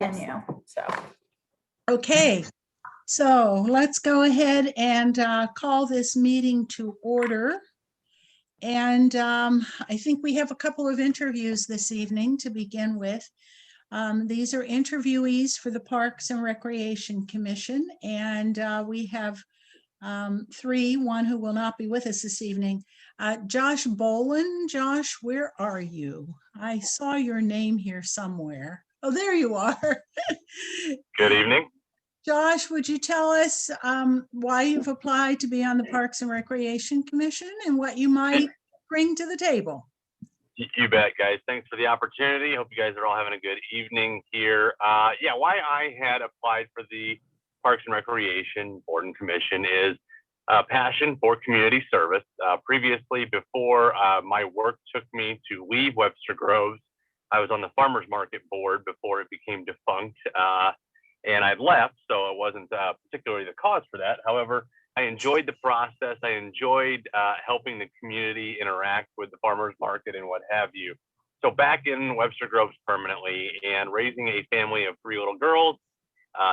venue. So, Okay, so let's go ahead and call this meeting to order. And I think we have a couple of interviews this evening to begin with. These are interviewees for the Parks and Recreation Commission, and we have three, one who will not be with us this evening. Josh Bolin. Josh, where are you? I saw your name here somewhere. Oh, there you are. Good evening. Josh, would you tell us why you've applied to be on the Parks and Recreation Commission and what you might bring to the table? You bet, guys. Thanks for the opportunity. Hope you guys are all having a good evening here. Yeah, why I had applied for the Parks and Recreation Board and Commission is passion for community service. Previously, before my work took me to leave Webster Groves, I was on the Farmers Market Board before it became defunct, and I'd left, so it wasn't particularly the cause for that. However, I enjoyed the process. I enjoyed helping the community interact with the farmers market and what have you. So back in Webster Groves permanently and raising a family of 3 little girls,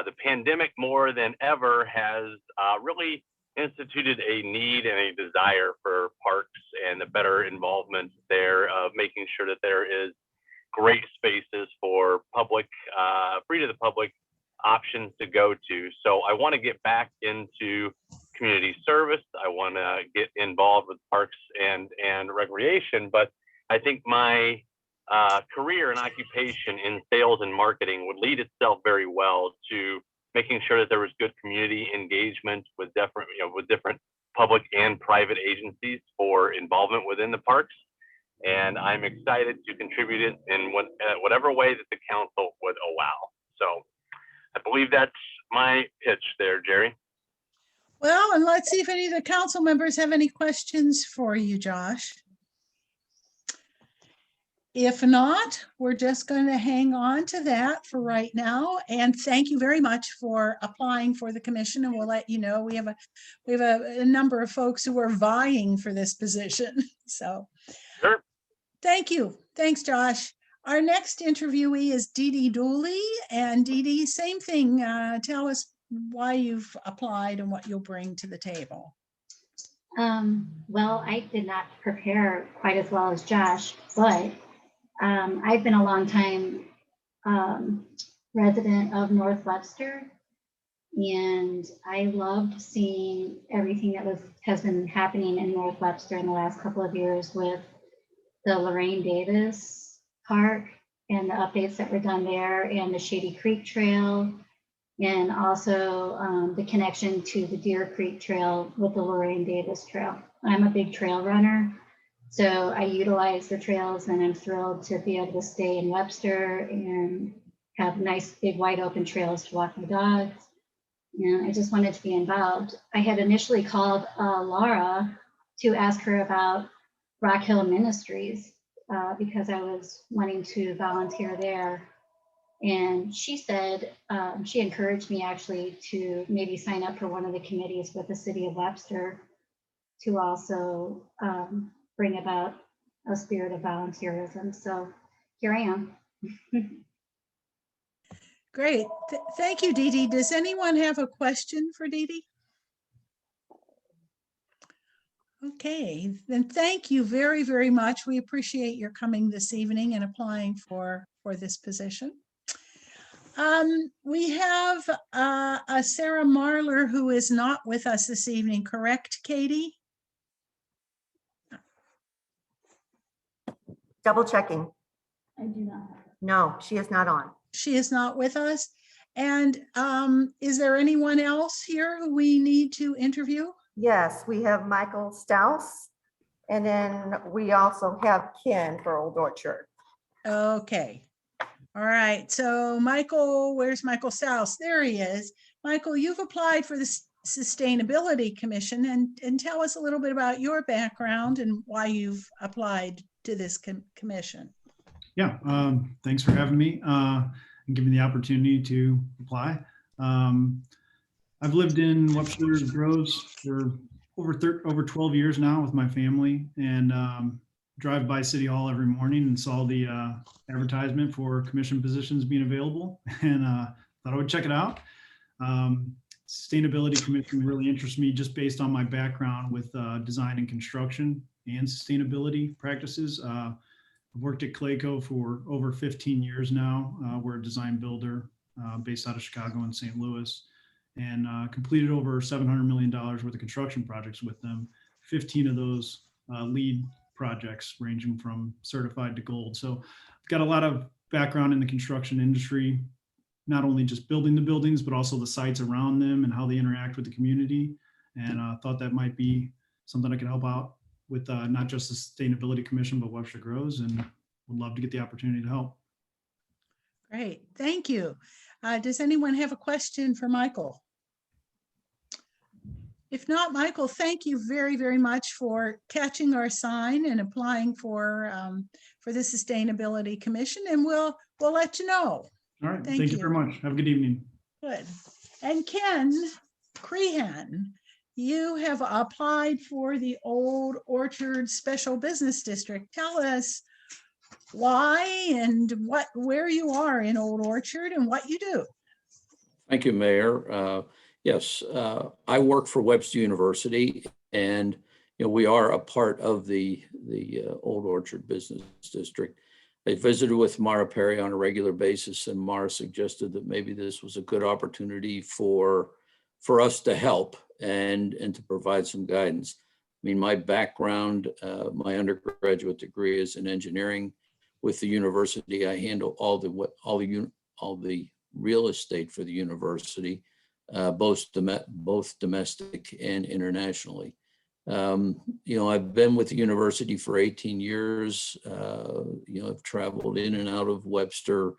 the pandemic more than ever has really instituted a need and a desire for parks and the better involvement there of making sure that there is great spaces for public, free to the public options to go to. So I want to get back into community service. I want to get involved with parks and recreation, but I think my career and occupation in sales and marketing would lead itself very well to making sure that there was good community engagement with different public and private agencies for involvement within the parks. And I'm excited to contribute it in whatever way that the council would allow. So I believe that's my pitch there, Jerry. Well, and let's see if any of the council members have any questions for you, Josh. If not, we're just going to hang on to that for right now. And thank you very much for applying for the commission. And we'll let you know we have a number of folks who are vying for this position. So sure. Thank you. Thanks, Josh. Our next interviewee is Dee Dee Dooley. And Dee Dee, same thing. Tell us why you've applied and what you'll bring to the table. Well, I did not prepare quite as well as Josh, but I've been a long time resident of North Webster, and I loved seeing everything that has been happening in North Webster in the last couple of years with the Lorraine Davis Park and the updates that were done there, and the Shady Creek Trail, and also the connection to the Deer Creek Trail with the Lorraine Davis Trail. I'm a big trail runner, so I utilize the trails, and I'm thrilled to be able to stay in Webster and have nice big wide open trails to walk my dogs. And I just wanted to be involved. I had initially called Laura to ask her about Rock Hill Ministries because I was wanting to volunteer there. And she said, she encouraged me actually to maybe sign up for one of the committees with the city of Webster to also bring about a spirit of volunteerism. So here I am. Great. Thank you, Dee Dee. Does anyone have a question for Dee Dee? Okay, then thank you very, very much. We appreciate your coming this evening and applying for this position. We have a Sarah Marler who is not with us this evening, correct, Katie? double checking. I do not. No, she is not on. She is not with us. And is there anyone else here who we need to interview? Yes, we have Michael Staus, and then we also have Ken for Old Orchard. Okay. All right. So Michael, where's Michael Staus? There he is. Michael, you've applied for the Sustainability Commission, and tell us a little bit about your background and why you've applied to this commission. Yeah, thanks for having me and giving me the opportunity to apply. I've lived in Webster Groves for over 12 years now with my family, and drive by City Hall every morning and saw the advertisement for commission positions being available, and thought I would check it out. Sustainability Commission really interests me just based on my background with design and construction and sustainability practices. I've worked at Clayco for over 15 years now. We're a design builder based out of Chicago and St. Louis, and completed over $700 million worth of construction projects with them. 15 of those lead projects ranging from certified to gold. So I've got a lot of background in the construction industry, not only just building the buildings, but also the sites around them and how they interact with the community. And thought that might be something I could help out with, not just the Sustainability Commission, but Webster Grows, and would love to get the opportunity to help. Great, thank you. Does anyone have a question for Michael? If not, Michael, thank you very, very much for catching our sign and applying for the Sustainability Commission, and we'll let you know. All right, Thank thank you you. very much. Have a good evening. Good. And Ken Crehan, you have applied for the Old Orchard Special Business District. Tell us why and where you are in Old Orchard and what you do. Thank you, Mayor. Yes, I work for Webster University, and we are a part of the Old Orchard Business District. I visited with Mara Perry on a regular basis, and Mara suggested that maybe this was a good opportunity for us to help and to provide some guidance. I mean, my background, my undergraduate degree is in engineering. With the university, I handle all the real estate for the university, both domestic and internationally. I've been with the university for 18 years. I've traveled in and out of Webster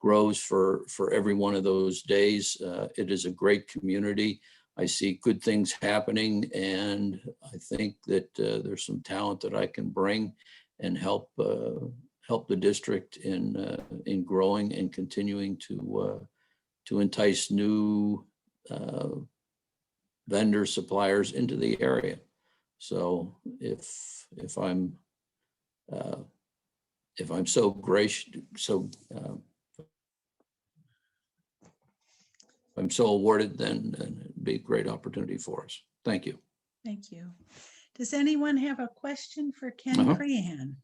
Grows for every one of those days. It is a great community. I see good things happening, and I think that there's some talent that I can bring and help the district in growing and continuing to entice new vendor suppliers into the area. So if I'm so gracious, I'm so awarded, then it'd be a great opportunity for us. Thank you. Thank you. Does anyone have a question for Ken Crehan?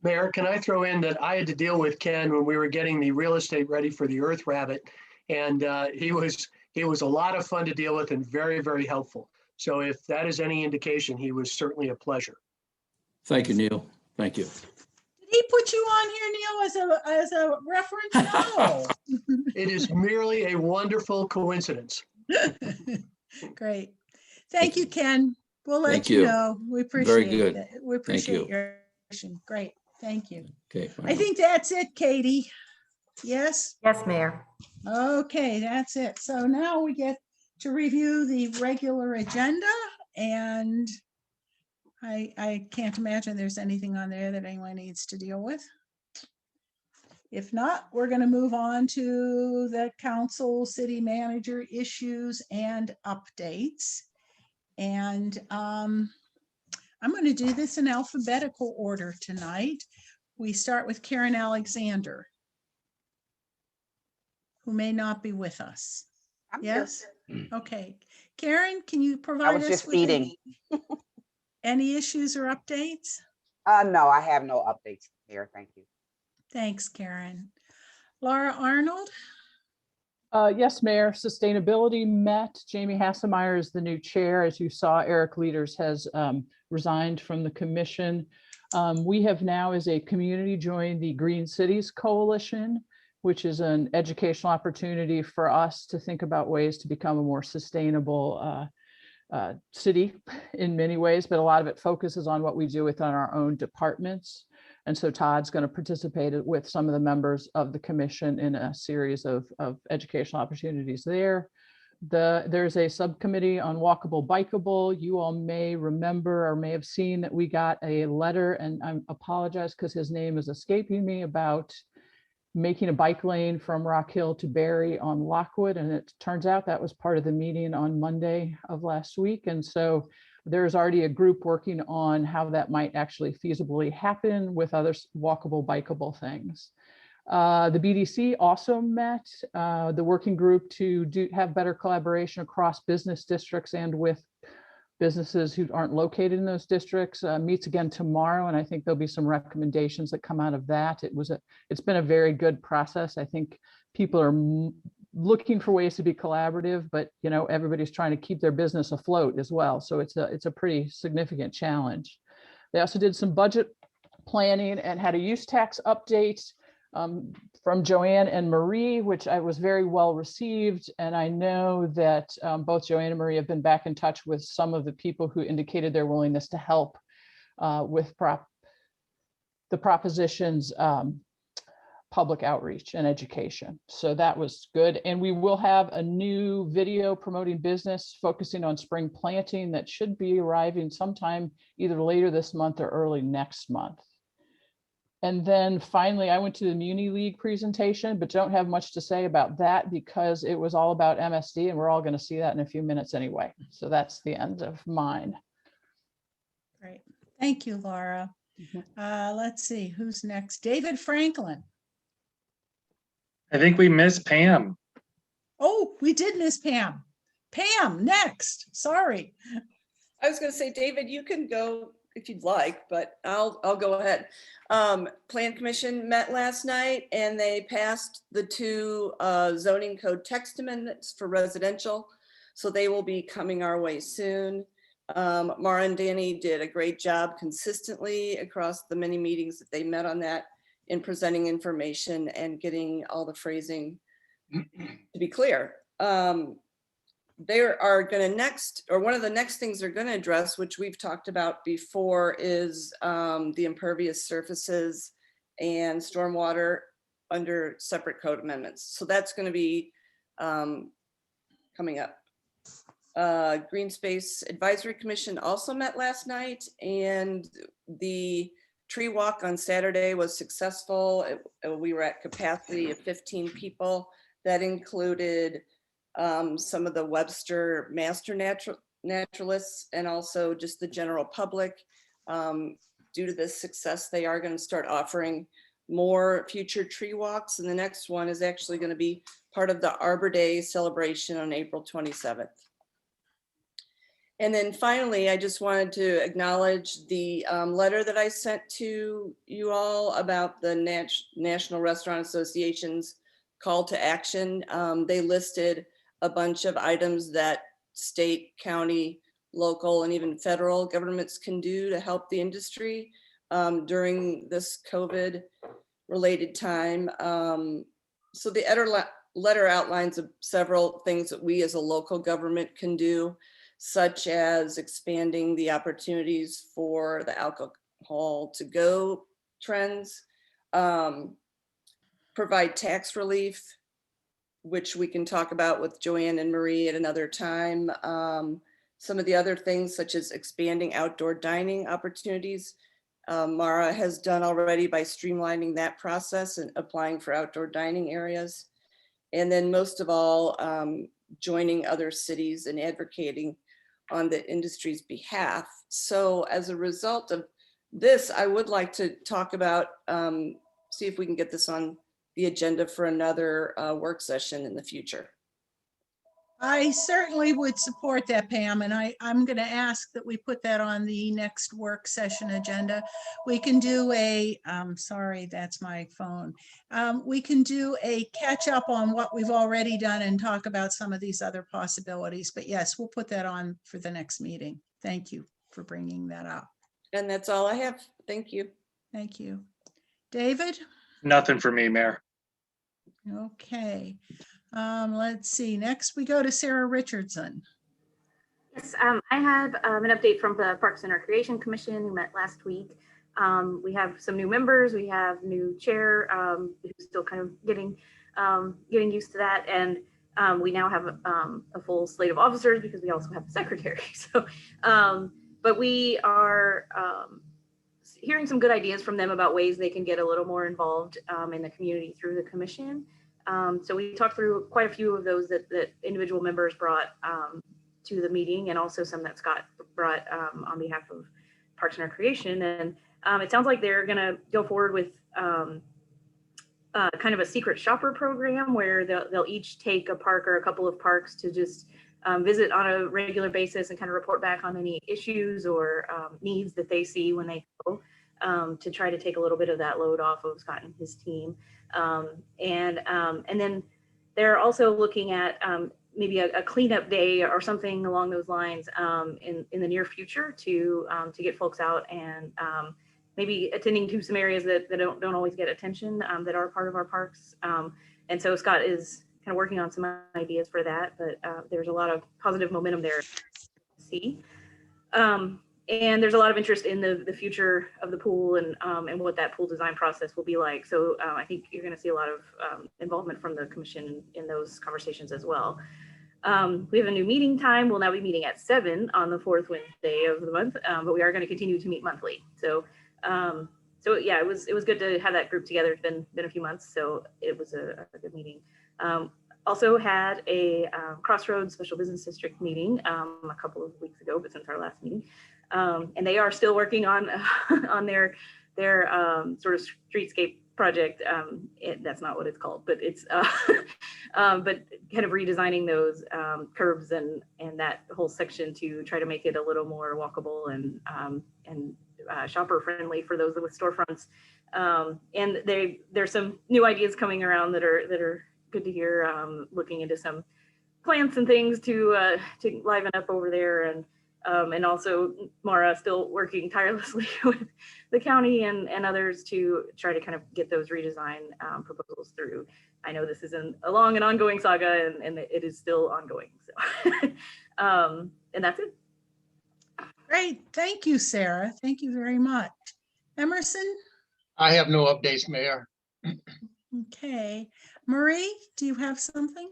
Mayor, can I throw in that I had to deal with Ken when we were getting the real estate ready for the Earth Rabbit, and he was a lot of fun to deal with and very, very helpful. So if that is any indication, he was certainly a pleasure. Thank you, Neil. Thank you. Did he put you on here, Neil, as a reference? No. It is merely a wonderful coincidence. Great. Thank you, Ken. We'll let Thank you you. know. We Very appreciate good. it. We Thank appreciate you. your question. Great. Thank you. Okay. I think that's it, Katie. Yes? Yes, Mayor. Okay, that's it. So now we get to review the regular agenda, and I can't imagine there's anything on there that anyone needs to deal with. If not, we're going to move on to the council, city manager issues and updates. And I'm going to do this in alphabetical order tonight. We start with Karen Alexander, who may not be with us. I'm here. Yes? Okay. Karen, can you I provide was us just with feeding. any issues or updates? No, I have no updates here. Thank you. Thanks, Karen. Laura Arnold? Yes, Mayor, sustainability met. Jamie Hassemeyer is the new chair. As you saw, Eric Leaders has resigned from the commission. We have now, as a community, joined the Green Cities Coalition, which is an educational opportunity for us to think about ways to become a more sustainable city in many ways, but a lot of it focuses on what we do within our own departments. And so Todd's going to participate with some of the members of the commission in a series of educational opportunities there. There's a subcommittee on walkable, bikeable. You all may remember or may have seen that we got a letter, and I apologize because his name is escaping me, about making a bike lane from Rock Hill to Barry on Lockwood. And it turns out that was part of the meeting on Monday of last week. And so There's already a group working on how that might actually feasibly happen with other walkable, bikeable things. The BDC also met, the working group to have better collaboration across business districts and with businesses who aren't located in those districts, meets again tomorrow. And I think there'll be some recommendations that come out of that. It's been a very good process. I think people are looking for ways to be collaborative, but everybody's trying to keep their business afloat as well. So it's a pretty significant challenge. They also did some budget planning and had a use tax update from Joanne and Marie, which I was very well received. And I know that both Joanne and Marie have been back in touch with some of the people who indicated their willingness to help with the propositions, public outreach and education. So that was good. And we will have a new video promoting business focusing on spring planting that should be arriving sometime either later this month or early next month. And then finally, I went to the Muni League presentation, but don't have much to say about that because it was all about MSD and we're all going to see that in a few minutes anyway. So that's the end of mine. Great. Thank you, Laura. Let's see, who's next? David Franklin. I think we missed Pam. Oh, we did miss Pam. Pam, next. Sorry. I was going to say, David, you can go if you'd like, but I'll go ahead. Plan Commission met last night and they passed the 2 zoning code text amendments for residential. So they will be coming our way soon. Mara and Danny did a great job consistently across the many meetings that they met on that in presenting information and getting all the phrasing to be clear. They are going to next, or one of the next things they're going to address, which we've talked about before, is the impervious surfaces and stormwater under separate code amendments. So that's going to be coming up. Green Space Advisory Commission also met last night, and the tree walk on Saturday was successful. We were at capacity of 15 people. That included some of the Webster master naturalists and also just the general public. Due to this success, they are going to start offering more future tree walks. And the next one is actually going to be part of the Arbor Day celebration on April 27th. And then finally, I just wanted to acknowledge the letter that I sent to you all about the National Restaurant Association's call to action. They listed a bunch of items that state, county, local, and even federal governments can do to help the industry during this COVID-related time. So the letter outlines several things that we as a local government can do, such as expanding the opportunities for the alcohol to go trends, provide tax relief, which we can talk about with Joanne and Marie at another time. Some of the other things, such as expanding outdoor dining opportunities, Mara has done already by streamlining that process and applying for outdoor dining areas. And then most of all, joining other cities and advocating on the industry's behalf. So as a result of this, I would like to talk about, see if we can get this on the agenda for another work session in the future. I certainly would support that, Pam, and I'm going to ask that we put that on the next work session agenda. We can do a, sorry, that's my phone. We can do a catch up on what we've already done and talk about some of these other possibilities. But yes, we'll put that on for the next meeting. Thank you for bringing that up. And that's all I have. Thank you. Thank you. David? Nothing for me, Mayor. Okay. Let's see. Next, we go to Sarah Richardson. Yes, I have an update from the Parks and Recreation Commission who met last week. We have some new members. We have new chair who's still kind of getting used to that, and we now have a full slate of officers because we also have a secretary. So, but we are hearing some good ideas from them about ways they can get a little more involved in the community through the commission. So we talked through quite a few of those that individual members brought to the meeting, and also some that Scott brought on behalf of Parks and Recreation. And it sounds like they're going to go forward with kind of a secret shopper program where they'll each take a park or a couple of parks to just visit on a regular basis and kind of report back on any issues or needs that they see when they go, to try to take a little bit of that load off of Scott and his team. And then they're also looking at maybe a cleanup day or something along those lines in the near future to get folks out and maybe attending to some areas that don't always get attention that are part of our parks. And so Scott is kind of working on some ideas for that, but there's a lot of positive momentum there to see. And there's a lot of interest in the future of the pool and what that pool design process will be like. So I think you're going to see a lot of involvement from the commission in those conversations as well. We have a new meeting time. We'll now be meeting at 7 on the 4th Wednesday of the month, but we are going to continue to meet monthly. So yeah, it was good to have that group together. It's been a few months, so it was a good meeting. Also had a Crossroads Special Business District meeting a couple of weeks ago, but since our last meeting, and they are still working on on their sort of streetscape project. That's not what it's called, but it's but kind of redesigning those curbs and that whole section to try to make it a little more walkable and shopper friendly for those with storefronts. And there's some new ideas coming around that are good to hear. Looking into some plants and things to liven up over there, and also Mara still working tirelessly with the county and others to try to kind of get those redesign proposals through. I know this isn't a long and ongoing saga, and it is still ongoing. So, and that's it. Great. Thank you, Sarah. Thank you very much. Emerson? I have no updates, Mayor. Okay. Marie, do you have something?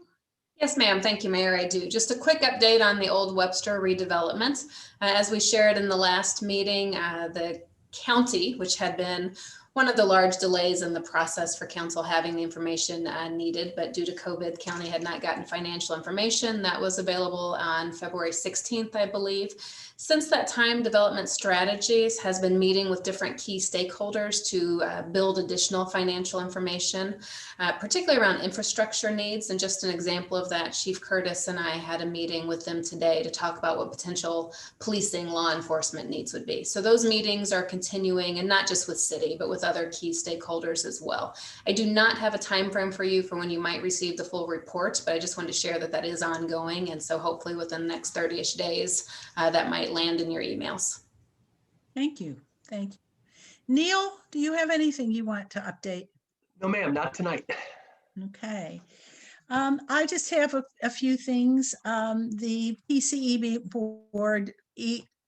Yes, ma'am. Thank you, Mayor. I do. Just a quick update on the Old Webster redevelopment. As we shared in the last meeting, the county, which had been one of the large delays in the process for council having the information needed, but due to COVID, county had not gotten financial information that was available on February 16th, I believe. Since that time, Development Strategies has been meeting with different key stakeholders to build additional financial information, particularly around infrastructure needs. And just an example of that, Chief Curtis and I had a meeting with them today to talk about what potential policing law enforcement needs would be. So those meetings are continuing, and not just with city, but with other key stakeholders as well. I do not have a time frame for you for when you might receive the full report, but I just wanted to share that is ongoing. And so hopefully within the next 30-ish days, that might land in your emails. Thank you. Thank you. Neil, do you have anything you want to update? No, ma'am, not tonight. Okay. I just have a few things. The PCEB board,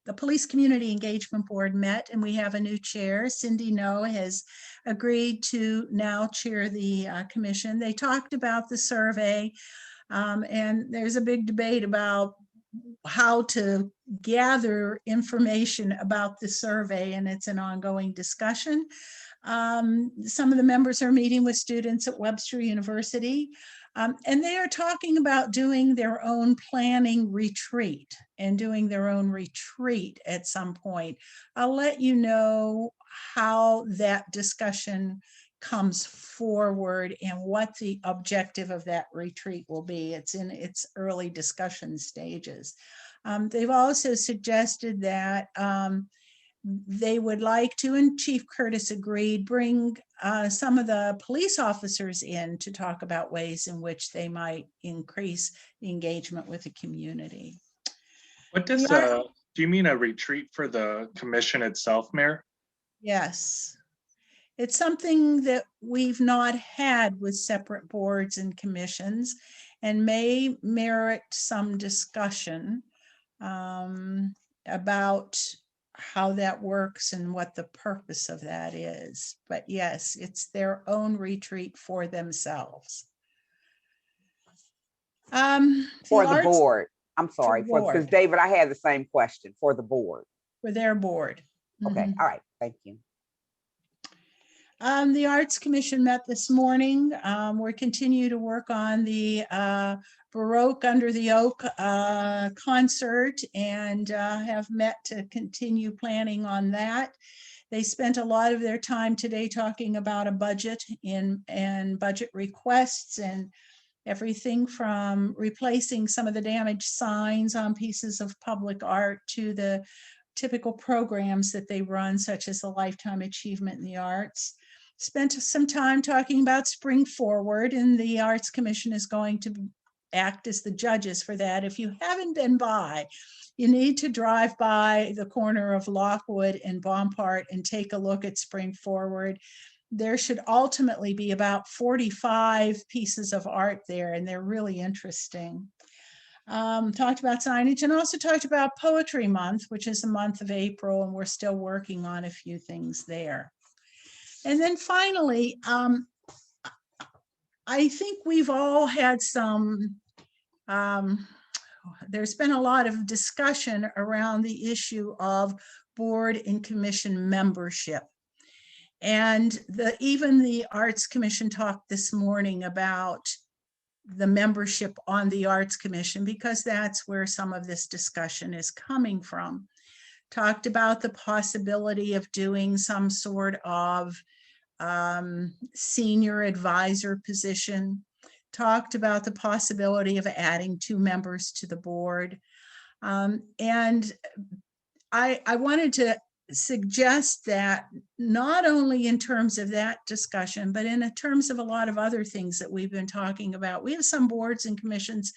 the Police Community Engagement Board met, and we have a new chair. Cindy No has agreed to now chair the commission. They talked about the survey, and there's a big debate about how to gather information about the survey, and it's an ongoing discussion. Some of the members are meeting with students at Webster University, and they are talking about doing their own planning retreat at some point. I'll let you know how that discussion comes forward and what the objective of that retreat will be. It's in its early discussion stages. They've also suggested that they would like to, and Chief Curtis agreed, bring some of the police officers in to talk about ways in which they might increase the engagement with the community. What does, do you mean a retreat for the commission itself, Mayor? Yes. It's something that we've not had with separate boards and commissions and may merit some discussion about how that works and what the purpose of that is. But yes, it's their own retreat for themselves. For the board. I'm sorry, because David, I had the same question for the board. For their board. Okay, all right, thank you. The Arts Commission met this morning. We're continue to work on the Baroque Under the Oak concert and have met to continue planning on that. They spent a lot of their time today talking about a budget and budget requests and everything from replacing some of the damaged signs on pieces of public art to the typical programs that they run, such as the Lifetime Achievement in the Arts. Spent some time talking about Spring Forward, and the Arts Commission is going to act as the judges for that. If you haven't been by, you need to drive by the corner of Lockwood and Bompart and take a look at Spring Forward. There should ultimately be about 45 pieces of art there, and they're really interesting. Talked about signage and also talked about Poetry Month, which is the month of April, and we're still working on a few things there. And then finally, I think we've all had some, there's been a lot of discussion around the issue of board and commission membership. And even the Arts Commission talked this morning about the membership on the Arts Commission, because that's where some of this discussion is coming from. Talked about the possibility of doing some sort of senior advisor position. Talked about the possibility of adding 2 members to the board. And I wanted to suggest that not only in terms of that discussion, but in terms of a lot of other things that we've been talking about. We have some boards and commissions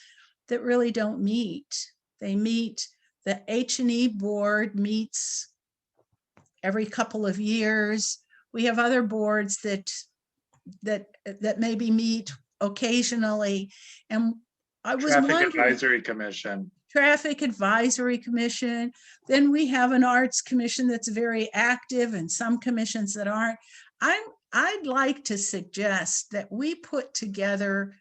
that really don't meet. They meet, the H&E board meets every couple of years. We have other boards that maybe meet occasionally. And I was Traffic wondering, Advisory Commission. Traffic Advisory Commission. Then we have an Arts Commission that's very active and some commissions that aren't. I'd like to suggest that we put together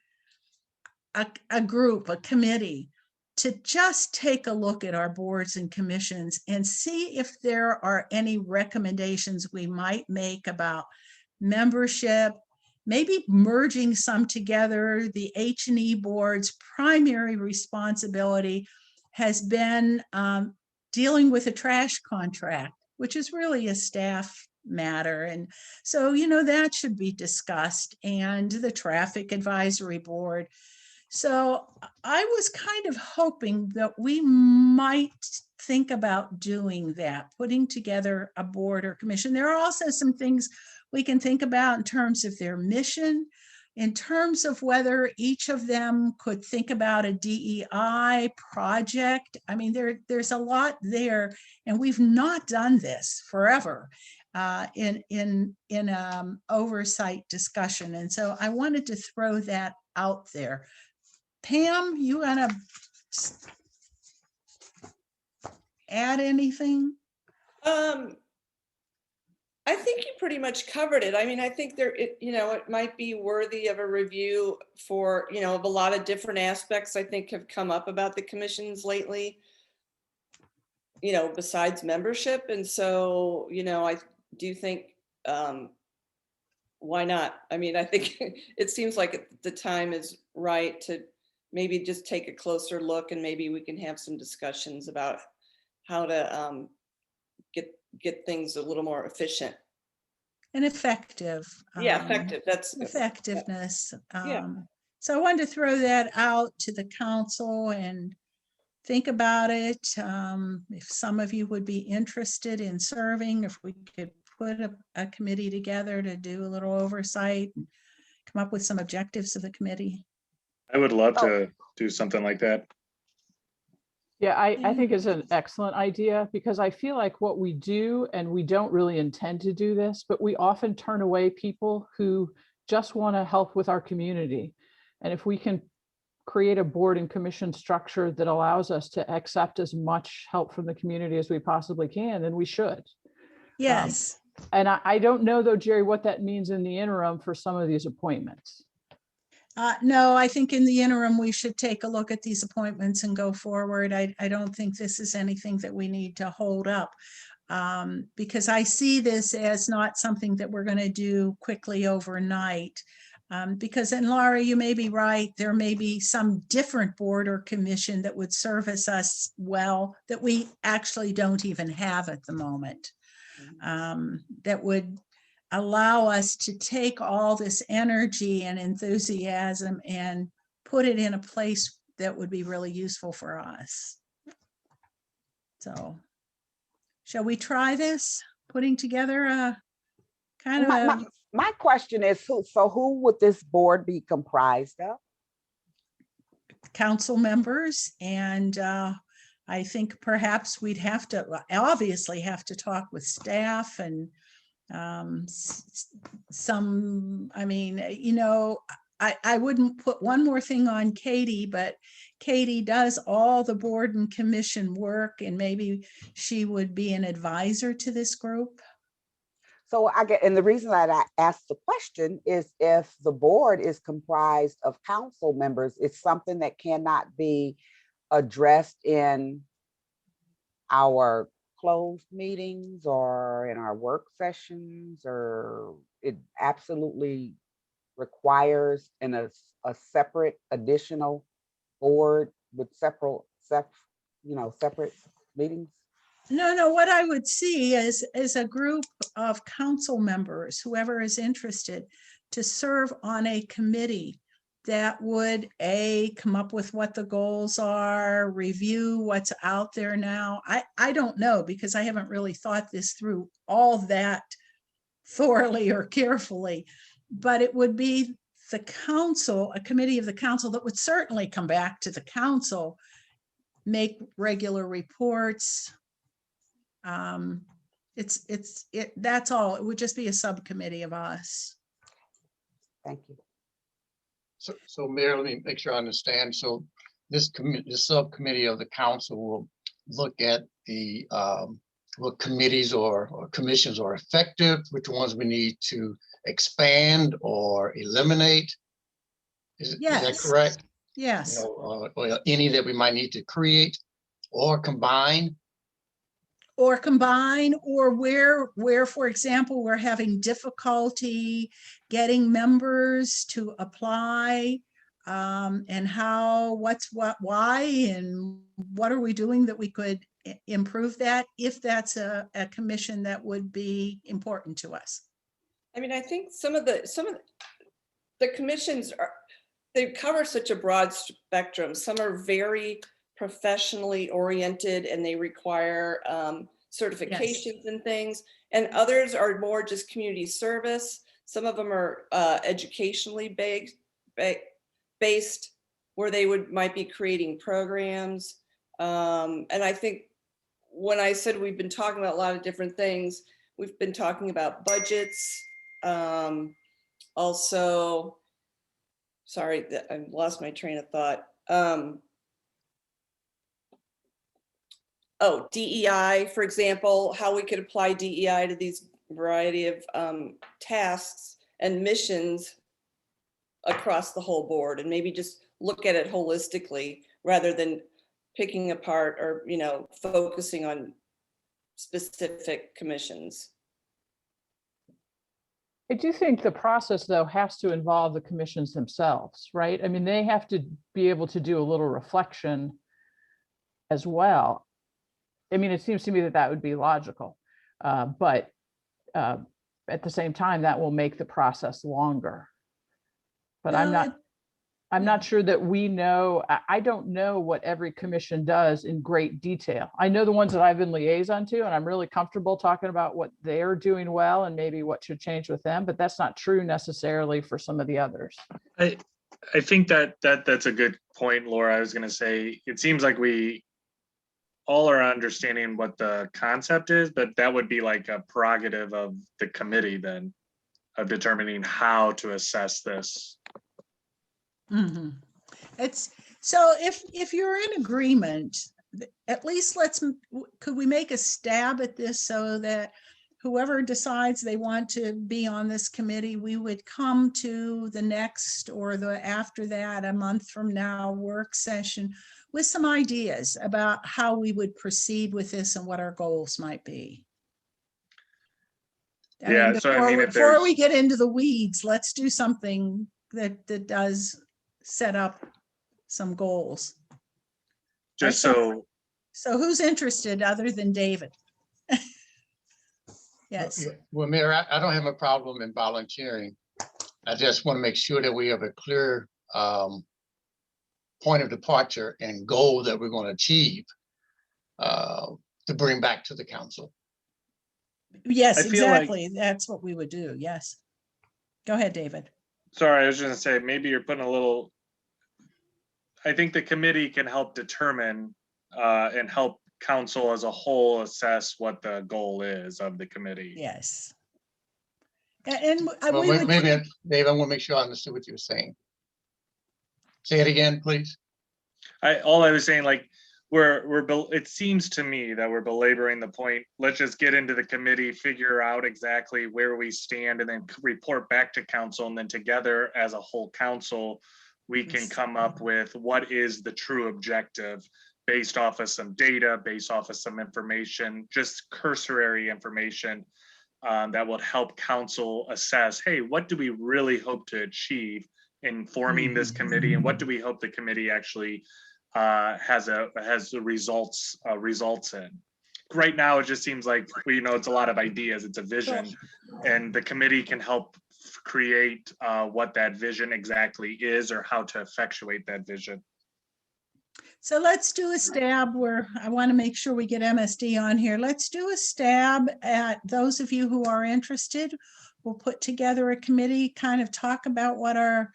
a group, a committee, to just take a look at our boards and commissions and see if there are any recommendations we might make about membership, maybe merging some together. The H&E board's primary responsibility has been dealing with a trash contract, which is really a staff matter. And so, that should be discussed, and the Traffic Advisory Board. So I was kind of hoping that we might think about doing that, putting together a board or commission. There are also some things we can think about in terms of their mission, in terms of whether each of them could think about a DEI project. I mean, there's a lot there, and we've not done this forever in oversight discussion. And so I wanted to throw that out there. Pam, you want to add anything? I think you pretty much covered it. I mean, I think it might be worthy of a review for, of a lot of different aspects I think have come up about the commissions lately, besides membership. And so, I do think, why not? I mean, I think it seems like the time is right to maybe just take a closer look, and maybe we can have some discussions about how to get things a little more efficient and effective. Yeah, effective. That's effectiveness. Yeah. So I wanted to throw that out to the council and think about it. If some of you would be interested in serving, if we could put a committee together to do a little oversight and come up with some objectives of the committee. I would love to do something like that. Yeah, I think it's an excellent idea, because I feel like what we do, and we don't really intend to do this, but we often turn away people who just want to help with our community. And if we can create a board and commission structure that allows us to accept as much help from the community as we possibly can, then we should. Yes. And I don't know though, Jerry, what that means in the interim for some of these appointments. No, I think in the interim, we should take a look at these appointments and go forward. I don't think this is anything that we need to hold up. because I see this as not something that we're going to do quickly overnight. Because, and Laura, you may be right, there may be some different board or commission that would service us well that we actually don't even have at the moment. That would allow us to take all this energy and enthusiasm and put it in a place that would be really useful for us. So, shall we try this? Putting together a kind of a... My question is, who would this board be comprised of? Council members, and I think perhaps we'd have to, obviously have to talk with staff and some, I mean, you know, I wouldn't put one more thing on Katie, but Katie does all the board and commission work, and maybe she would be an advisor to this group. So and the reason that I asked the question is if the board is comprised of council members, it's something that cannot be addressed in our closed meetings or in our work sessions, or it absolutely requires a separate additional board with separate meetings. No, what I would see is a group of council members, whoever is interested, to serve on a committee that would come up with what the goals are, review what's out there now. I don't know, because I haven't really thought this through all that thoroughly or carefully, but it would be the council, a committee of the council that would certainly come back to the council, make regular reports. That's all. It would just be a subcommittee of us. Thank you. So Mayor, let me make sure I understand. So this subcommittee of the council will look at the what committees or commissions are effective, which ones we need to expand or eliminate. Is that correct? Yes. Or any that we might need to create or combine. Or combine, or where, for example, we're having difficulty getting members to apply, and how, why, and what are we doing that we could improve that, if that's a commission that would be important to us. I mean, I think some of the commissions they cover such a broad spectrum. Some are very professionally oriented and they require certifications and things, and others are more just community service. Some of them are educationally based, where they might be creating programs. And I think when I said we've been talking about a lot of different things, we've been talking about budgets. Also, sorry, I lost my train of thought. DEI, for example, how we could apply DEI to these variety of tasks and missions across the whole board, and maybe just look at it holistically rather than picking apart or, focusing on specific commissions. I do think the process, though, has to involve the commissions themselves, right? I mean, they have to be able to do a little reflection as well. I mean, it seems to me that would be logical, but at the same time, that will make the process longer. But I'm not sure that we know. I don't know what every commission does in great detail. I know the ones that I've been liaison to, and I'm really comfortable talking about what they're doing well and maybe what should change with them, but that's not true necessarily for some of the others. I think that's a good point, Laura. I was going to say, it seems like we all are understanding what the concept is, but that would be like a prerogative of the committee then, of determining how to assess this. Mm-hmm. It's so if you're in agreement, at least could we make a stab at this so that whoever decides they want to be on this committee, we would come to the next or the after that, a month from now, work session with some ideas about how we would proceed with this and what our goals might be. Yeah, so I mean, if Before we there's, get into the weeds, let's do something that does set up some goals. just so, So who's interested other than David? Yes, Well, Mayor, I don't have a problem in volunteering. I just want to make sure that we have a clear point of departure and goal that we're going to achieve to bring back to the council. yes, I feel like- exactly. That's what we would do. Yes. Go ahead, David. sorry, I was just gonna say, maybe you're putting a little, I think the committee can help determine and help council as a whole assess what the goal is of the committee. Yes. And Well, we would, maybe, Dave, I want to make sure I understood what you were saying. Say it again, please. All I was saying, like, it seems to me that we're belaboring the point. Let's just get into the committee, figure out exactly where we stand, and then report back to council, and then together as a whole council, we can come up with what is the true objective based off of some data, based off of some information, just cursory information that will help council assess, hey, what do we really hope to achieve in forming this committee, and what do we hope the committee actually has the results in. Right now, it just seems like, it's a lot of ideas, it's a vision, and the committee can help create what that vision exactly is, or how to effectuate that vision. so let's do a stab where I want to make sure we get MSD on here. Let's do a stab at those of you who are interested. We'll put together a committee, kind of talk about what our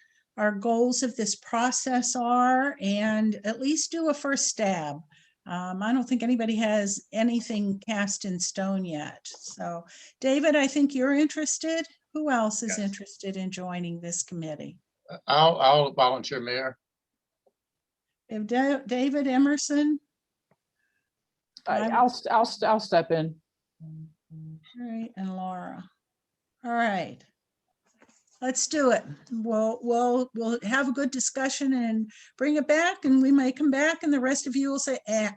goals of this process are, and at least do a first stab. I don't think anybody has anything cast in stone yet. So David, I think you're interested. Who else is Yes. interested in joining this committee? I'll volunteer, Mayor. If David Emerson. I'll step in. All right, and Laura. All right. Let's do it. We'll have a good discussion and bring it back, and we may come back and the rest of you will say, eh.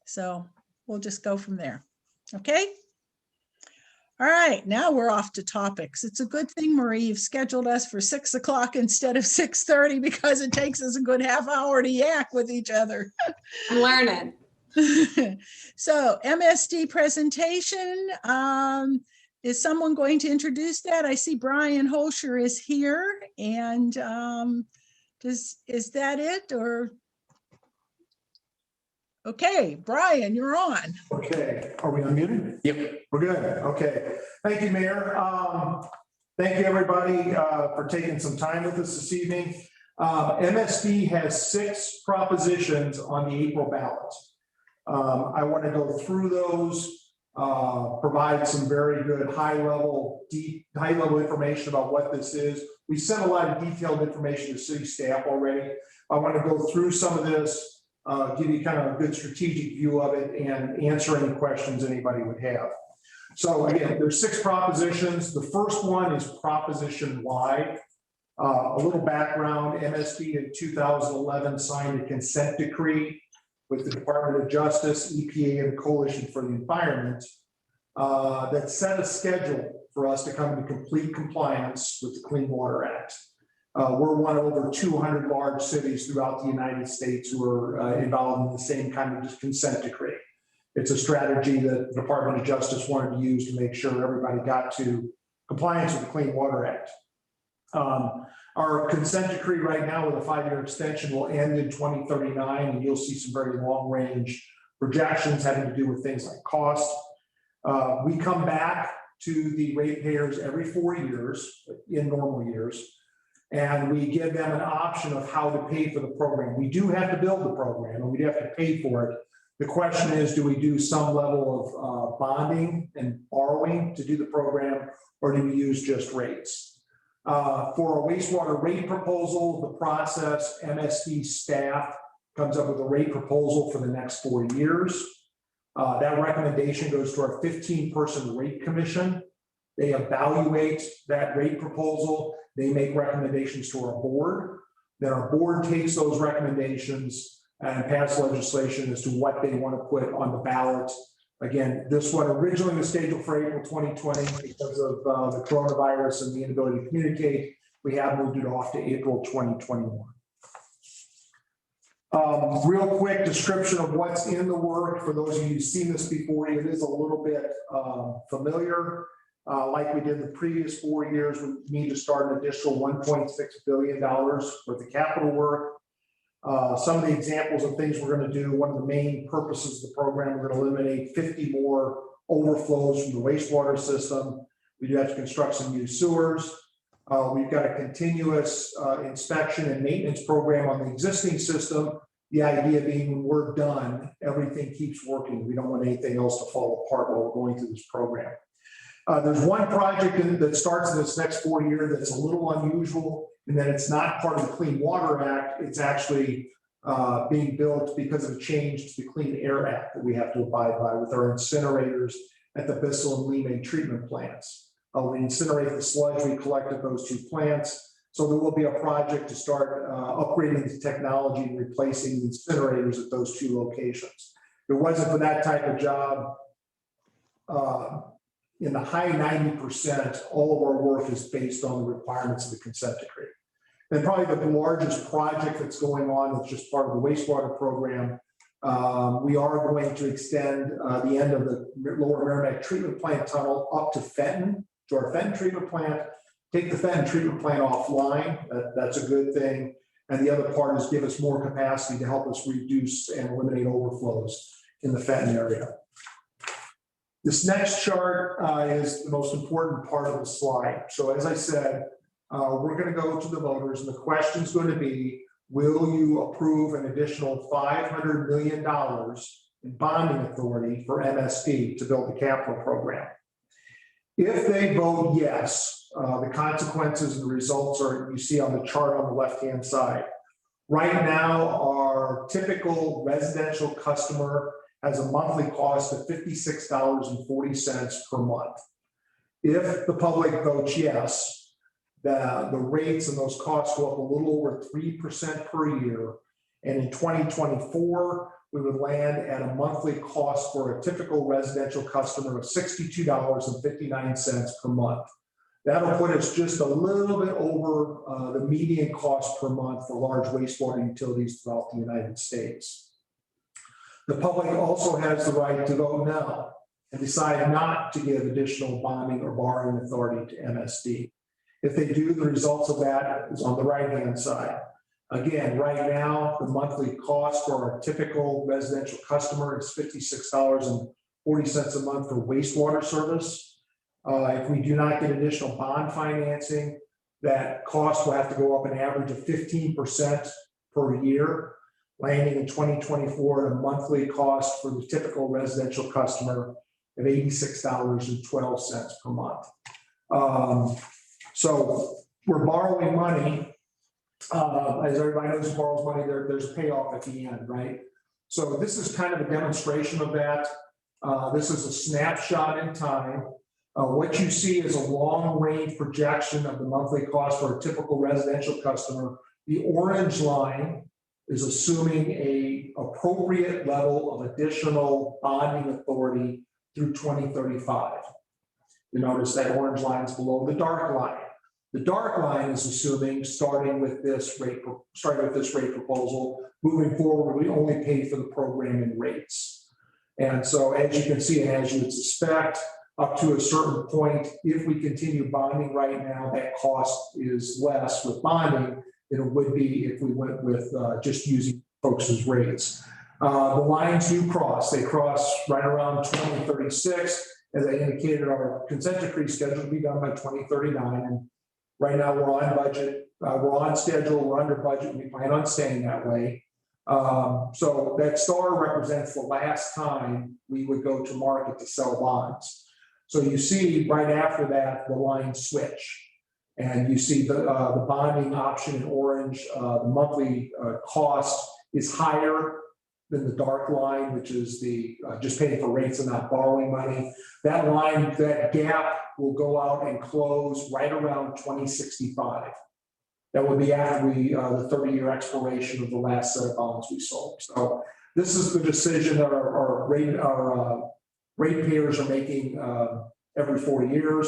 So we'll just go from there. Okay. All right, now we're off to topics. It's a good thing, Marie, you've scheduled us for 6 o'clock instead of 6:30, because it takes us a good half hour to yak with each other. I'm learning. So MSD presentation, is someone going to introduce that? I see Brian Holscher is here, and is that it, or? Okay, Brian, you're on. Okay, are we unmuted? Yep. We're good, okay. Thank you, Mayor. Thank you, everybody, for taking some time with us this evening. MSD has 6 propositions on the April ballot. I want to go through those, provide some very good high-level information about what this is. We sent a lot of detailed information to city staff already. I want to go through some of this, give you kind of a good strategic view of it, and answer any questions anybody would have. So again, there's 6 propositions. The first one is Proposition Y. A little background: MSD in 2011 signed a consent decree with the Department of Justice, EPA, and the Coalition for the Environment that set a schedule for us to come into complete compliance with the Clean Water Act. We're one of over 200 large cities throughout the United States who are involved in the same kind of consent decree. It's a strategy that the Department of Justice wanted to use to make sure everybody got to compliance with the Clean Water Act. Our consent decree right now with a 5-year extension will end in 2039, and you'll see some very long-range projections having to do with things like cost. We come back to the ratepayers every 4 years in normal years, and we give them an option of how to pay for the program. We do have to build the program, and we have to pay for it. The question is, do we do some level of bonding and borrowing to do the program, or do we use just rates? For a wastewater rate proposal, the process, MSD staff comes up with a rate proposal for the next 4 years. That recommendation goes to our 15-person rate commission. They evaluate that rate proposal. They make recommendations to our board. Then our board takes those recommendations and pass legislation as to what they want to put on the ballot Again, this one originally was scheduled for April 2020 because of the coronavirus and the inability to communicate. We have moved it off to April 2021. Real quick description of what's in the work. For those of you who've seen this before, it is a little bit familiar. Like we did the previous 4 years, we need to start an additional $1.6 billion worth of capital work. Some of the examples of things we're going to do, one of the main purposes of the program, we're going to eliminate 50 more overflows from the wastewater system. We do have to construct some new sewers. We've got a continuous inspection and maintenance program on the existing system. The idea being when we're done, everything keeps working. We don't want anything else to fall apart while we're going through this program. There's one project that starts in this next 4 years that's a little unusual, in that it's not part of the Clean Water Act. It's actually being built because of a change to the Clean Air Act that we have to abide by with our incinerators at the Bissell and Lee treatment plants. We incinerate the sludge we collect at those two plants. So there will be a project to start upgrading the technology and replacing the incinerators at those two locations. If it wasn't for that type of job, in the high 90%, all of our work is based on the requirements of the consent decree. And probably the largest project that's going on that's just part of the wastewater program, we are going to extend the end of the Lower Merrimack treatment plant tunnel up to Fenton, to our Fenton treatment plant, take the Fenton treatment plant offline. That's a good thing. And the other part is give us more capacity to help us reduce and eliminate overflows in the Fenton area. This next chart is the most important part of the slide. So as I said, we're going to go to the voters, and the question is going to be, will you approve an additional $500 million in bonding authority for MSD to build the capital program? If they vote yes, the consequences and the results are, you see on the chart on the left-hand side. Right now, our typical residential customer has a monthly cost of $56.40 per month. If the public votes yes, the rates and those costs go up a little over 3% per year. And in 2024, we would land at a monthly cost for a typical residential customer of $62.59 per month. That'll put us just a little bit over the median cost per month for large wastewater utilities throughout the United States. The public also has the right to vote no and decide not to give additional bonding or borrowing authority to MSD. If they do, the results of that is on the right-hand side. Again, right now, the monthly cost for our typical residential customer is $56.40 a month for wastewater service. If we do not get additional bond financing, that cost will have to go up an average of 15% per year, landing in 2024 at a monthly cost for the typical residential customer of $86.12 per month. So we're borrowing money. As everybody knows who borrows money, there's a payoff at the end, right? So this is kind of a demonstration of that. This is a snapshot in time. What you see is a long-range projection of the monthly cost for a typical residential customer. The orange line is assuming an appropriate level of additional bonding authority through 2035. You notice that orange line is below the dark line. The dark line is assuming starting with this rate proposal, moving forward, we only pay for the program in rates. And so as you can see, and as you would suspect, up to a certain point, if we continue bonding right now, that cost is less with bonding than it would be if we went with just using folks' rates. The lines do cross. They cross right around 2036. As I indicated, our consent decree is scheduled to be done by 2039. And right now we're on budget, we're on schedule, we're under budget, and we plan on staying that way. So that star represents the last time we would go to market to sell bonds. So you see right after that, the lines switch. And you see the bonding option in orange, the monthly cost is higher than the dark line, which is the just paying for rates and not borrowing money. That line, that gap will go out and close right around 2065. That would be after the 30-year expiration of the last set of bonds we sold. So this is the decision that our ratepayers are making every 4 years,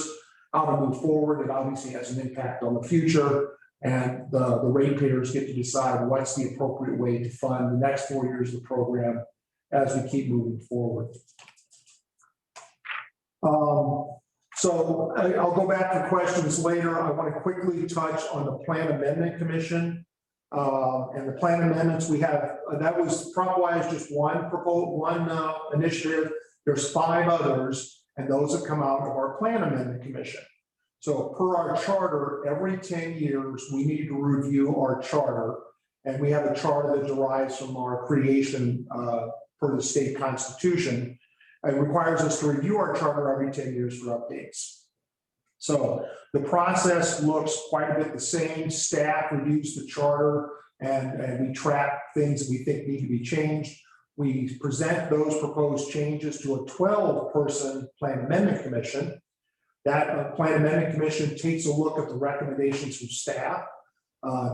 how to move forward. It obviously has an impact on the future, and the ratepayers get to decide what's the appropriate way to fund the next 4 years of the program as we keep moving forward. So I'll go back to questions later. I want to quickly touch on the Plan Amendment Commission. And the plan amendments we have, that was prop-wise just one initiative. There's 5 others, and those have come out of our Plan Amendment Commission. So per our charter, every 10 years, we need to review our charter. And we have a charter that derives from our creation per the state constitution. It requires us to review our charter every 10 years for updates. So the process looks quite a bit the same. Staff reviews the charter and we track things that we think need to be changed. We present those proposed changes to a 12-person Plan Amendment Commission. That Plan Amendment Commission takes a look at the recommendations from staff.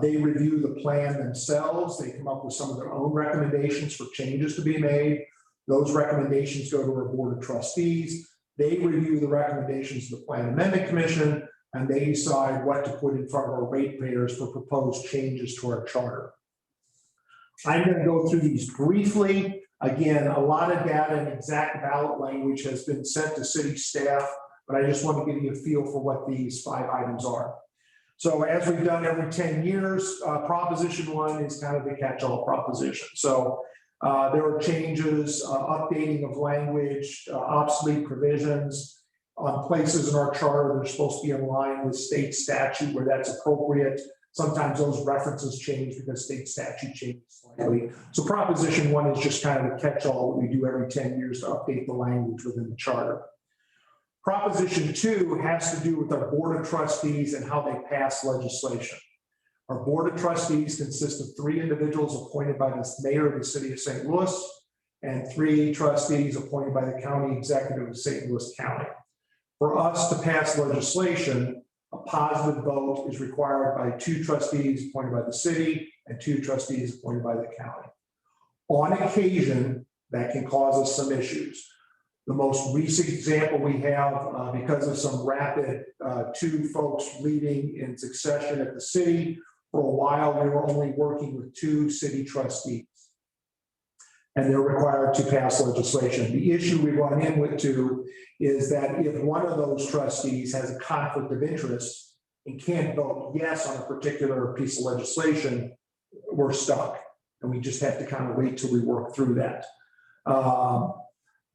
They review the plan themselves. They come up with some of their own recommendations for changes to be made. Those recommendations go to our Board of Trustees. They review the recommendations of the Plan Amendment Commission, and they decide what to put in front of our ratepayers for proposed changes to our charter. I'm going to go through these briefly. Again, a lot of data and exact ballot language has been sent to city staff, but I just want to give you a feel for what these 5 items are. So as we've done every 10 years, Proposition 1 is kind of the catch-all proposition. So there are changes, updating of language, obsolete provisions on places in our charter that are supposed to be in line with state statute where that's appropriate. Sometimes those references change because state statute changes slightly. So Proposition 1 is just kind of a catch-all that we do every 10 years to update the language within the charter. Proposition 2 has to do with our Board of Trustees and how they pass legislation. Our Board of Trustees consists of 3 individuals appointed by the mayor of the city of St. Louis and 3 trustees appointed by the county executive of St. Louis County. For us to pass legislation, a positive vote is required by 2 trustees appointed by the city and 2 trustees appointed by the county. On occasion, that can cause us some issues. The most recent example we have, because of some rapid 2 folks leaving in succession at the city, for a while we were only working with 2 city trustees, and they're required to pass legislation. The issue we run into is that if one of those trustees has a conflict of interest and can't vote yes on a particular piece of legislation, we're stuck, and we just have to kind of wait till we work through that.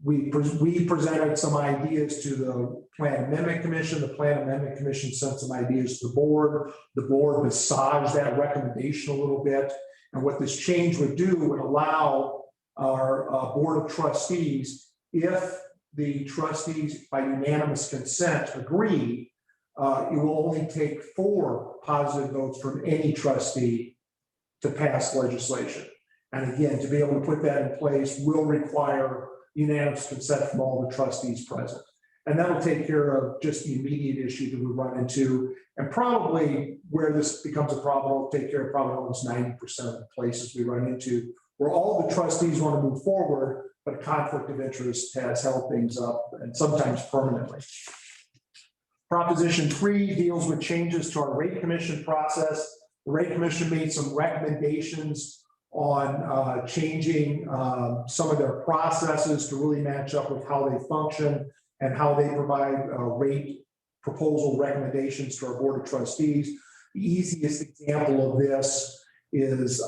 We presented some ideas to the Plan Amendment Commission. The Plan Amendment Commission sent some ideas to the board. The board massaged that recommendation a little bit. And what this change would do would allow our Board of Trustees, if the trustees by unanimous consent agree, it will only take 4 positive votes from any trustee to pass legislation. And again, to be able to put that in place will require unanimous consent from all the trustees present. And that'll take care of just the immediate issue that we run into. And probably where this becomes a problem, it'll take care of probably almost 90% of the places we run into where all the trustees want to move forward, but a conflict of interest has held things up, and sometimes permanently. Proposition 3 deals with changes to our rate commission process. The rate commission made some recommendations on changing some of their processes to really match up with how they function and how they provide rate proposal recommendations to our Board of Trustees. The easiest example of this is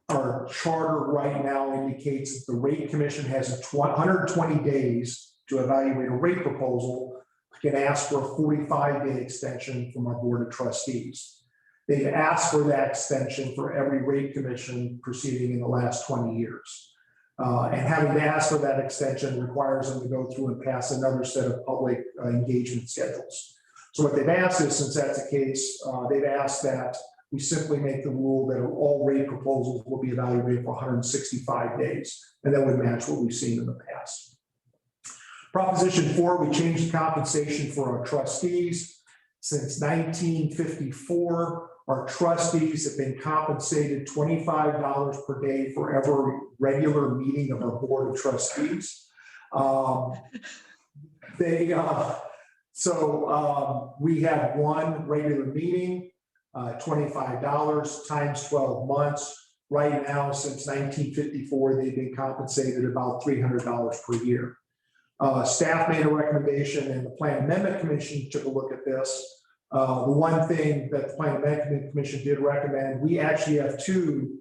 our charter right now indicates that the rate commission has 120 days to evaluate a rate proposal. We can ask for a 45-day extension from our Board of Trustees. They've asked for that extension for every rate commission proceeding in the last 20 years. And having to ask for that extension requires them to go through and pass another set of public engagement schedules. So what they've asked is, since that's the case, they've asked that we simply make the rule that all rate proposals will be evaluated for 165 days, and that would match what we've seen in the past. Proposition 4, we changed the compensation for our trustees. Since 1954, our trustees have been compensated $25 per day for every regular meeting of our Board of Trustees. We have one regular meeting, $25 times 12 months. Right now, since 1954, they've been compensated about $300 per year. Staff made a recommendation and the Plan Amendment Commission took a look at this. The one thing that the Plan Amendment Commission did recommend, we actually have 2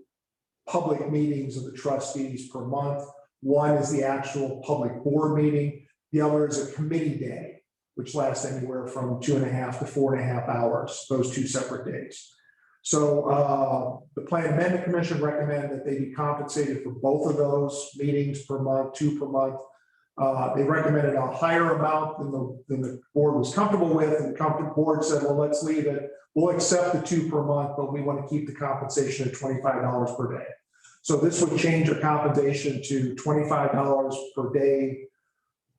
public meetings of the trustees per month. One is the actual public board meeting. The other is a committee day, which lasts anywhere from 2.5 to 4.5 hours, those 2 separate days. So the Plan Amendment Commission recommend that they be compensated for both of those meetings per month, 2 per month. They recommended a higher amount than the board was comfortable with, and the board said, well, let's leave it. We'll accept the 2 per month, but we want to keep the compensation at $25 per day. So this would change the compensation to $25 per day,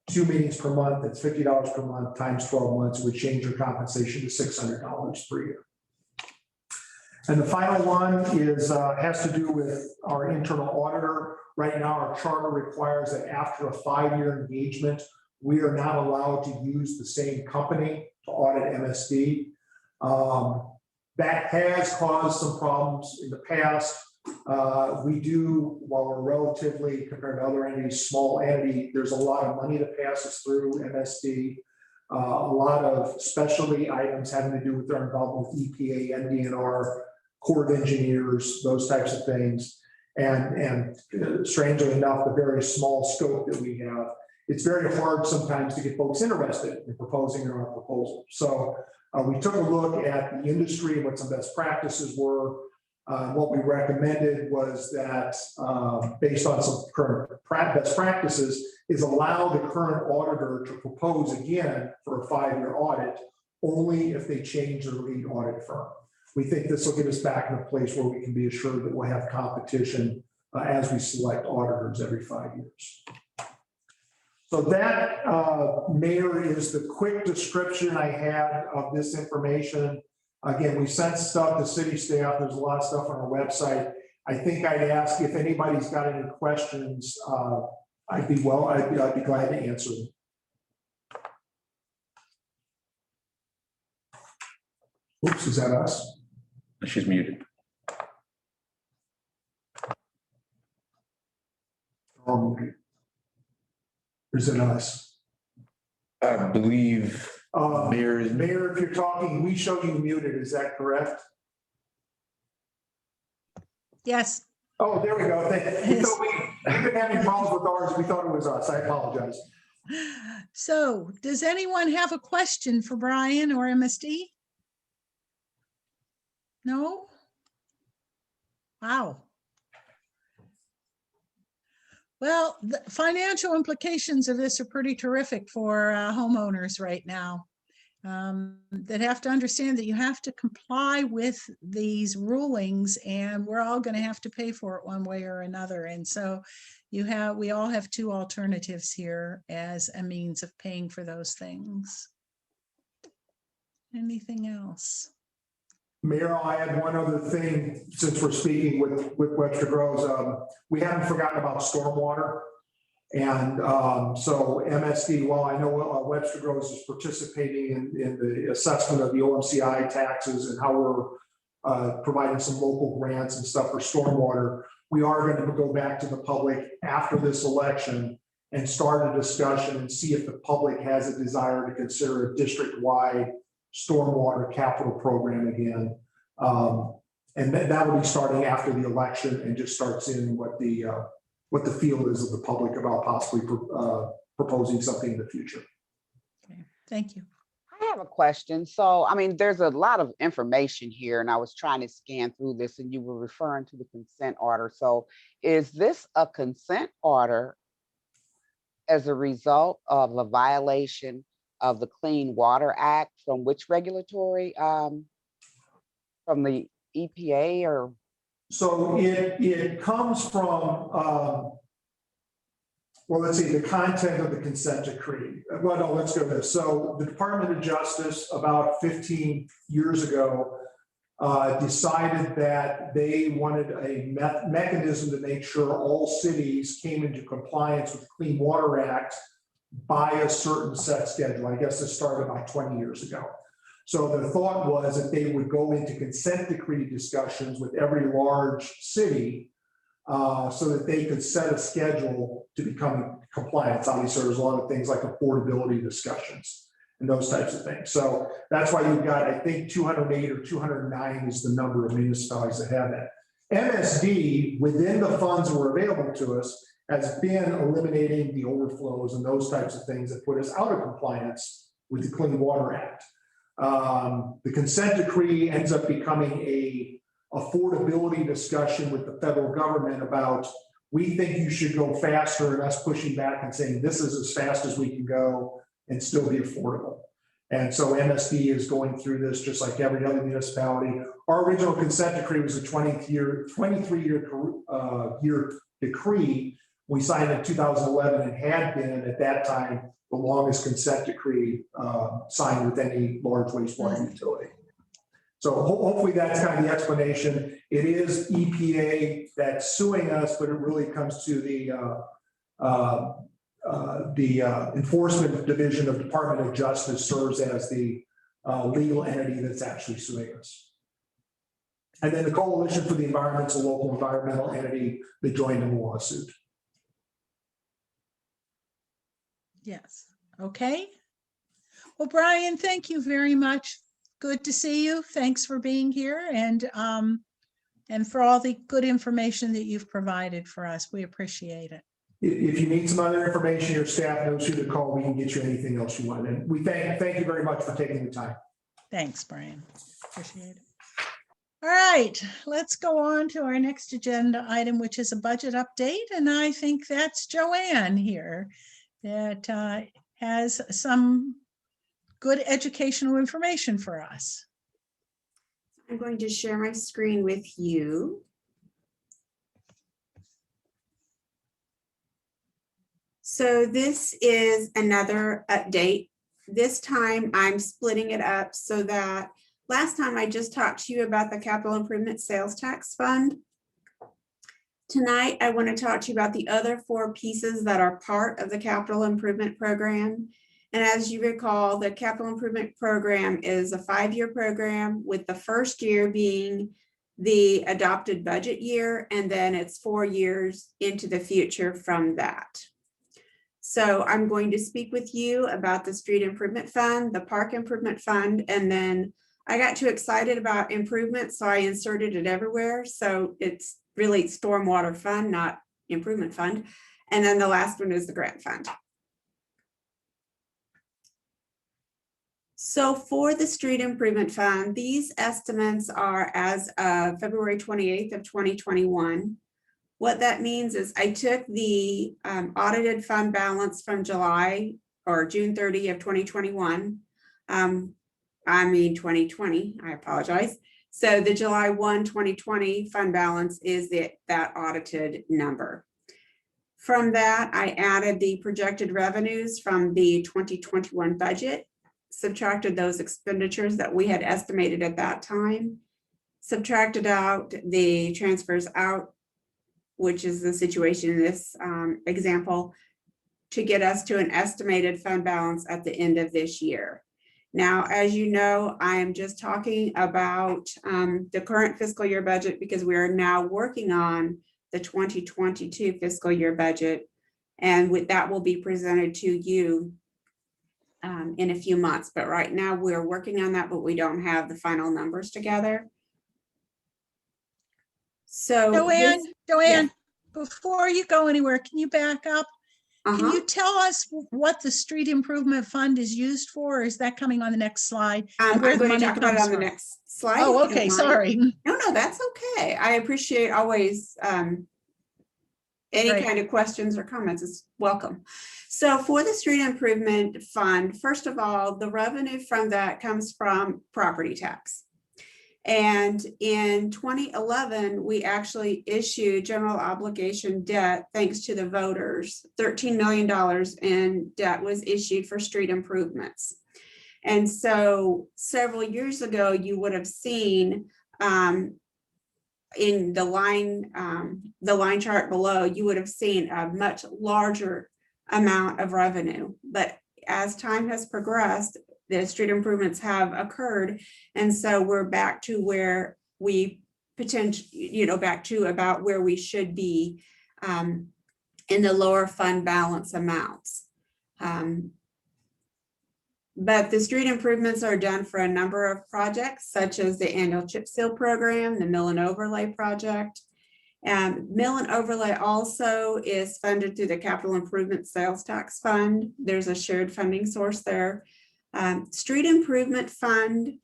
2 meetings per month. That's $50 per month times 12 months. It would change your compensation to $600 per year. And the final one is has to do with our internal auditor. Right now, our charter requires that after a 5-year engagement, we are not allowed to use the same company to audit MSD. That has caused some problems in the past. We do, while we're relatively, compared to other entities, small entity, there's a lot of money that passes through MSD. A lot of specialty items having to do with their involvement with EPA, MDNR, Corps of Engineers, those types of things. And strangely enough, the very small scope that we have, it's very hard sometimes to get folks interested in proposing in our proposal. So we took a look at the industry and what some best practices were. What we recommended was that based on some current best practices is allow the current auditor to propose again for a 5-year audit only if they change their lead audit firm. We think this will get us back in a place where we can be assured that we'll have competition as we select auditors every 5 years. So that, Mayor, is the quick description I had of this information. Again, we sent stuff to city staff. There's a lot of stuff on our website. I think I'd ask if anybody's got any questions. I'd be glad to answer them. Oops, is that us? She's muted. Is it us? I believe Mayor is. Mayor, if you're talking, we show you muted. Is that correct? Yes. Oh, there we go. We've been having problems with ours. We thought it was us. I apologize. So does anyone have a question for Brian or MSD? No? Wow. Well, the financial implications of this are pretty terrific for homeowners right now that have to understand that you have to comply with these rulings and we're all going to have to pay for it one way or another. And so we all have 2 alternatives here as a means of paying for those things. Anything else? Mayor, I had one other thing since we're speaking with Webster Groves. We haven't forgotten about stormwater. And so MSD, while I know Webster Groves is participating in the assessment of the OMCI taxes and how we're providing some local grants and stuff for stormwater, we are going to go back to the public after this election and start a discussion and see if the public has a desire to consider a district-wide stormwater capital program again. And that will be starting after the election and just starts in what the feel is of the public about possibly proposing something in the future. Okay, thank you. I have a question. So, I mean, there's a lot of information here and I was trying to scan through this and you were referring to the consent order. So is this a consent order as a result of a violation of the Clean Water Act from which regulatory, from the EPA or? So it comes from, well, let's see, the content of the consent decree. Well, no, let's go to this. So the Department of Justice about 15 years ago decided that they wanted a mechanism to make sure all cities came into compliance with the Clean Water Act by a certain set schedule. I guess this started about 20 years ago. So the thought was that they would go into consent decree discussions with every large city so that they could set a schedule to become compliant. Obviously, there's a lot of things like affordability discussions and those types of things. So that's why you've got, I think, 208 or 209 is the number of municipalities that have that. MSD, within the funds that were available to us, has been eliminating the overflows and those types of things that put us out of compliance with the Clean Water Act. The consent decree ends up becoming a affordability discussion with the federal government about, we think you should go faster, and us pushing back and saying this is as fast as we can go and still be affordable. And so MSD is going through this just like every other municipality. Our original consent decree was a 23-year decree. We signed in 2011 and had been at that time the longest consent decree signed with any large wastewater utility. So hopefully that's kind of the explanation. It is EPA that's suing us, but it really comes to the Enforcement Division of Department of Justice serves as the legal entity that's actually suing us. And then the Coalition for the Environment's a local environmental entity that joined in the lawsuit. Yes. Okay. Well, Brian, thank you very much. Good to see you. Thanks for being here and for all the good information that you've provided for us. We appreciate it. If you need some other information, your staff knows who to call. We can get you anything else you want. And we thank you very much for taking the time. Thanks, Brian. Appreciate it. All right, let's go on to our next agenda item, which is a budget update. And I think that's Joanne here that has some good educational information for us. I'm going to share my screen with you. So this is another update. This time I'm splitting it up so that last time I just talked to you about the Capital Improvement Sales Tax Fund. Tonight, I want to talk to you about the other 4 pieces that are part of the Capital Improvement Program. And as you recall, the Capital Improvement Program is a 5-year program, with the first year being the adopted budget year, and then it's 4 years into the future from that. So I'm going to speak with you about the Street Improvement Fund, the Park Improvement Fund, and then I got too excited about improvement, so I inserted it everywhere. So it's really Stormwater Fund, not Improvement Fund. And then the last one is the Grant Fund. So for the Street Improvement Fund, these estimates are as of February 28th of 2021. What that means is I took the audited fund balance from July or June 30 of 2021. 2020, I apologize. So the July 1, 2020 fund balance is that audited number. From that, I added the projected revenues from the 2021 budget, subtracted those expenditures that we had estimated at that time, subtracted out the transfers out, which is the situation in this example, to get us to an estimated fund balance at the end of this year. Now, as you know, I am just talking about the current fiscal year budget because we are now working on the 2022 fiscal year budget. And with that will be presented to you in a few months. But right now we're working on that, but we don't have the final numbers together. So Joanne, before you go anywhere, can you back up? Can you tell us what the Street Improvement Fund is used for? Or is that coming on the next slide? I'm going to talk about it on the next slide. Oh, okay, sorry. No, that's okay. I appreciate always any kind of questions or comments is welcome. So for the Street Improvement Fund, first of all, the revenue from that comes from property tax. And in 2011, we actually issued general obligation debt thanks to the voters. $13 million in debt was issued for street improvements. And so several years ago, you would have seen in the line chart below, you would have seen a much larger amount of revenue. But as time has progressed, the street improvements have occurred. And so we're back to where we back to about where we should be in the lower fund balance amounts. But the street improvements are done for a number of projects, such as the annual chip seal program, the mill and overlay project. Mill and overlay also is funded through the capital improvement sales tax fund. There's a shared funding source there. Street improvement fund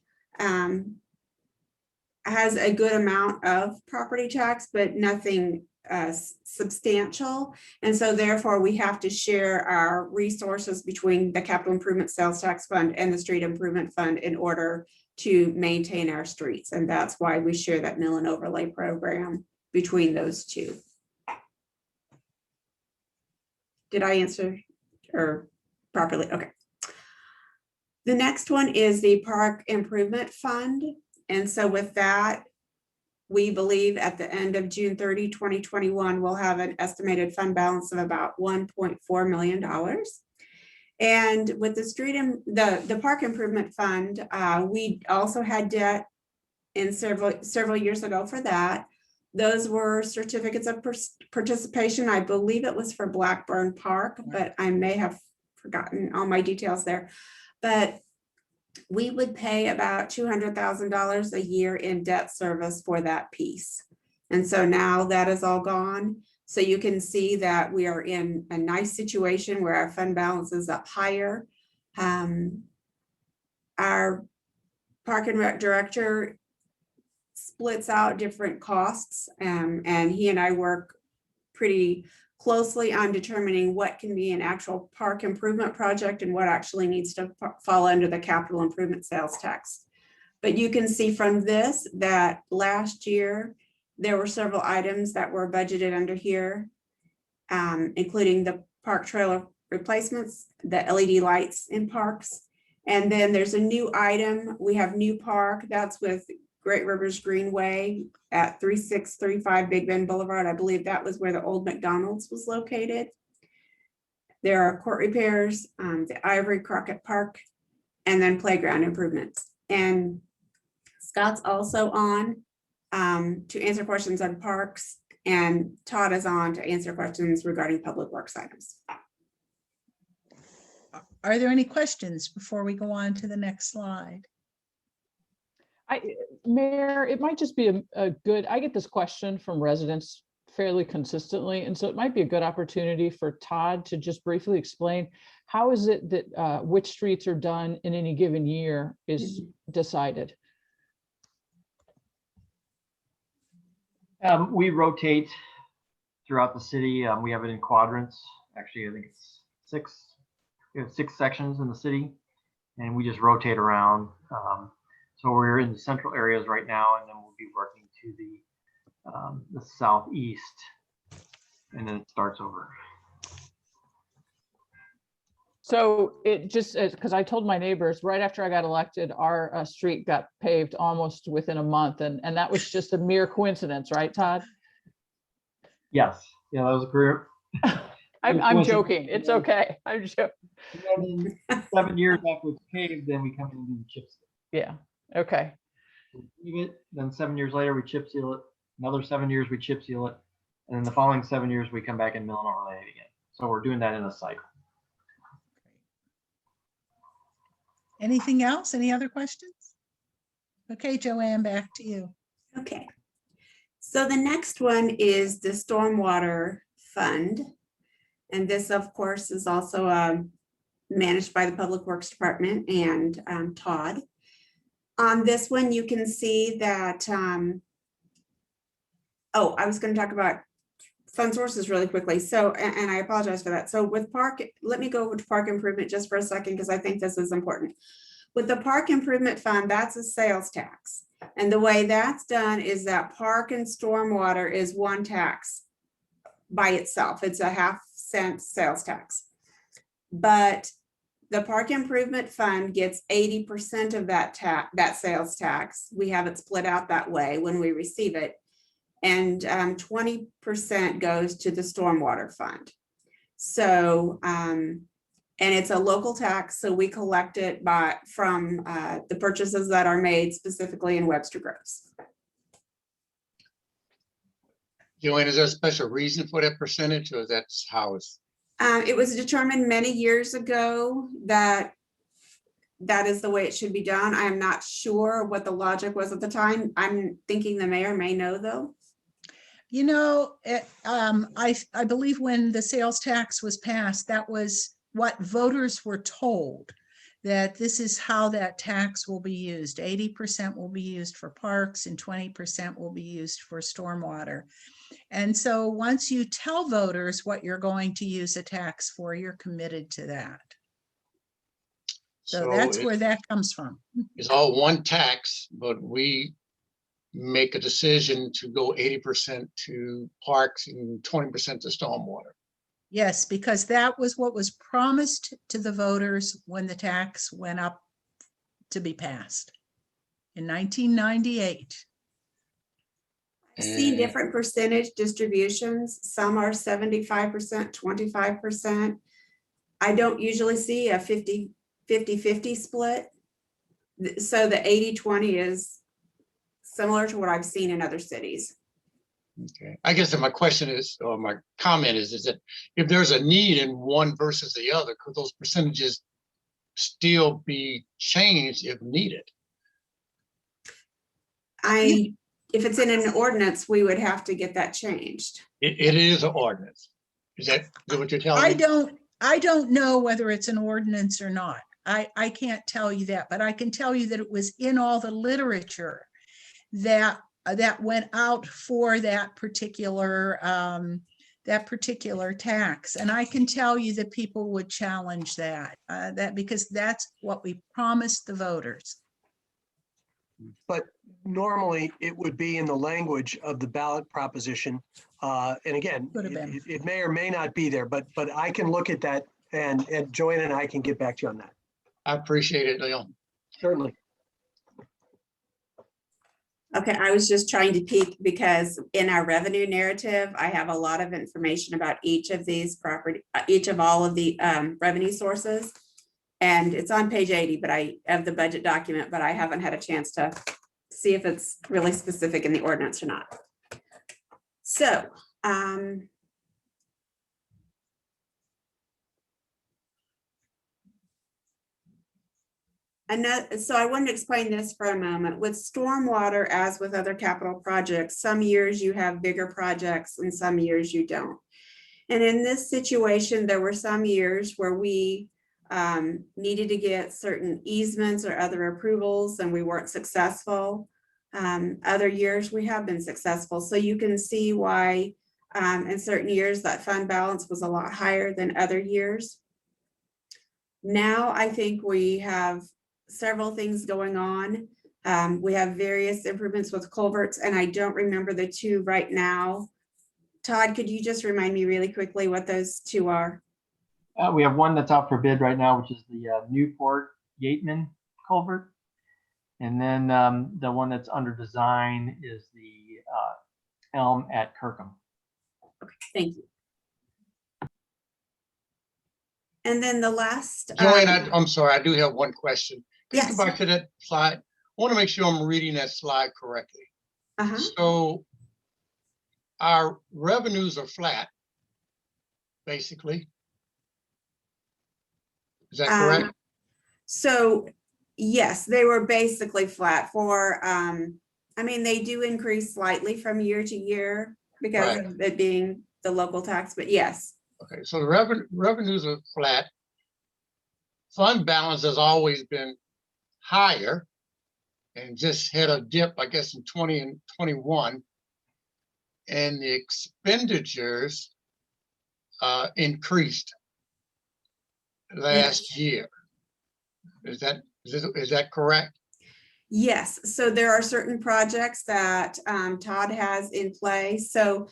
has a good amount of property tax, but nothing substantial. And so therefore we have to share our resources between the capital improvement sales tax fund and the street improvement fund in order to maintain our streets. And that's why we share that mill and overlay program between those two. Did I answer or properly? Okay. The next one is the park improvement fund. And so with that, we believe at the end of June 30, 2021, we'll have an estimated fund balance of about $1.4 million. And with the street and the park improvement fund, we also had debt in several years ago for that. Those were certificates of participation. I believe it was for Blackburn Park, but I may have forgotten all my details there. But we would pay about $200,000 a year in debt service for that piece. And so now that is all gone. So you can see that we are in a nice situation where our fund balance is up higher. Our park and rec director splits out different costs, and he and I work pretty closely on determining what can be an actual park improvement project and what actually needs to fall under the capital improvement sales tax. But you can see from this that last year, there were several items that were budgeted under here, including the park trailer replacements, the LED lights in parks. And then there's a new item. We have new park that's with Great Rivers Greenway at 3635 Big Bend Boulevard. I believe that was where the old McDonald's was located. There are court repairs, the Ivory Crockett Park, and then playground improvements. And Scott's also on to answer questions on parks, and Todd is on to answer questions regarding public works items. Are there any questions before we go on to the next slide? Mayor, it might just be a good, I get this question from residents fairly consistently. And so it might be a good opportunity for Todd to just briefly explain how is it that which streets are done in any given year is decided? We rotate throughout the city. We have it in quadrants. Actually, I think it's six. We have 6 sections in the city, and we just rotate around. So we're in the central areas right now, and then we'll be working to the southeast, and then it starts over. So it just, because I told my neighbors right after I got elected, our street got paved almost within a month, and that was just a mere coincidence, right, Todd? Yes, yeah, that was a career. I'm joking. It's okay. I'm joking. 7 years after it's paved, then we come in and do the chip seal. Yeah. Okay. Then 7 years later, we chip seal it. Another 7 years, we chip seal it. And then the following 7 years, we come back and mill and overlay it again. So we're doing that in a cycle. Anything else? Any other questions? Okay, Joanne, back to you. Okay. So the next one is the Stormwater Fund. And this, of course, is also managed by the Public Works Department and Todd. On this one, you can see that, I was going to talk about fund sources really quickly. So, and I apologize for that. So with park, let me go with park improvement just for a second, because I think this is important. With the park improvement fund, that's a sales tax. And the way that's done is that park and stormwater is one tax by itself. It's a 0.5 cent sales tax. But the park improvement fund gets 80% of that sales tax. We have it split out that way when we receive it. And 20% goes to the stormwater fund. So, and it's a local tax, so we collect it from the purchases that are made specifically in Webster Groves. Joanne, is there a special reason for that percentage, or that's how it's? It was determined many years ago that that is the way it should be done. I am not sure what the logic was at the time. I'm thinking the mayor may know, though. You know, I believe when the sales tax was passed, that was what voters were told, that this is how that tax will be used. 80% will be used for parks and 20% will be used for stormwater. And so once you tell voters what you're going to use a tax for, you're committed to that. So that's where that comes from. It's all one tax, but we make a decision to go 80% to parks and 20% to stormwater. Yes, because that was what was promised to the voters when the tax went up to be passed in 1998. I've seen different percentage distributions. Some are 75%, 25%. I don't usually see a 50-50 split. So the 80-20 is similar to what I've seen in other cities. Okay, I guess that my question is, or my comment is that if there's a need in one versus the other, could those percentages still be changed if needed? If it's in an ordinance, we would have to get that changed. It is an ordinance. Is that what you're telling me? I don't know whether it's an ordinance or not. I can't tell you that, but I can tell you that it was in all the literature that went out for that particular tax. And I can tell you that people would challenge that because that's what we promised the voters. But normally it would be in the language of the ballot proposition. And again, it may or may not be there, but I can look at that and Joanne and I can get back to you on that. I appreciate it, Leon. Certainly. Okay, I was just trying to peek because in our revenue narrative, I have a lot of information about each of these all of the revenue sources. And it's on page 80, but of the budget document, but I haven't had a chance to see if it's really specific in the ordinance or not. So, so I wanted to explain this for a moment. With stormwater, as with other capital projects, some years you have bigger projects and some years you don't. And in this situation, there were some years where we needed to get certain easements or other approvals and we weren't successful. Other years we have been successful. So you can see why in certain years that fund balance was a lot higher than other years. Now I think we have several things going on. We have various improvements with culverts and I don't remember the two right now. Todd, could you just remind me really quickly what those two are? We have one that's out for bid right now, which is the Newport Yateman culvert. And then the one that's under design is the Elm at Kirkham. Okay, thank you. And then the last. Joanne, I'm sorry, I do have one question. Can Yes. you go back to that slide? I want to make sure I'm reading that slide correctly. So our revenues are flat, basically. Is that correct? So yes, they were basically flat for, I mean, they do increase slightly from year to year because of it being the local tax, but yes. Okay, so the revenues are flat. Fund balance has always been higher and just had a dip, I guess, in 20 and 21. And the expenditures increased last year. Is that correct? Yes, so there are certain projects that Todd has in play. So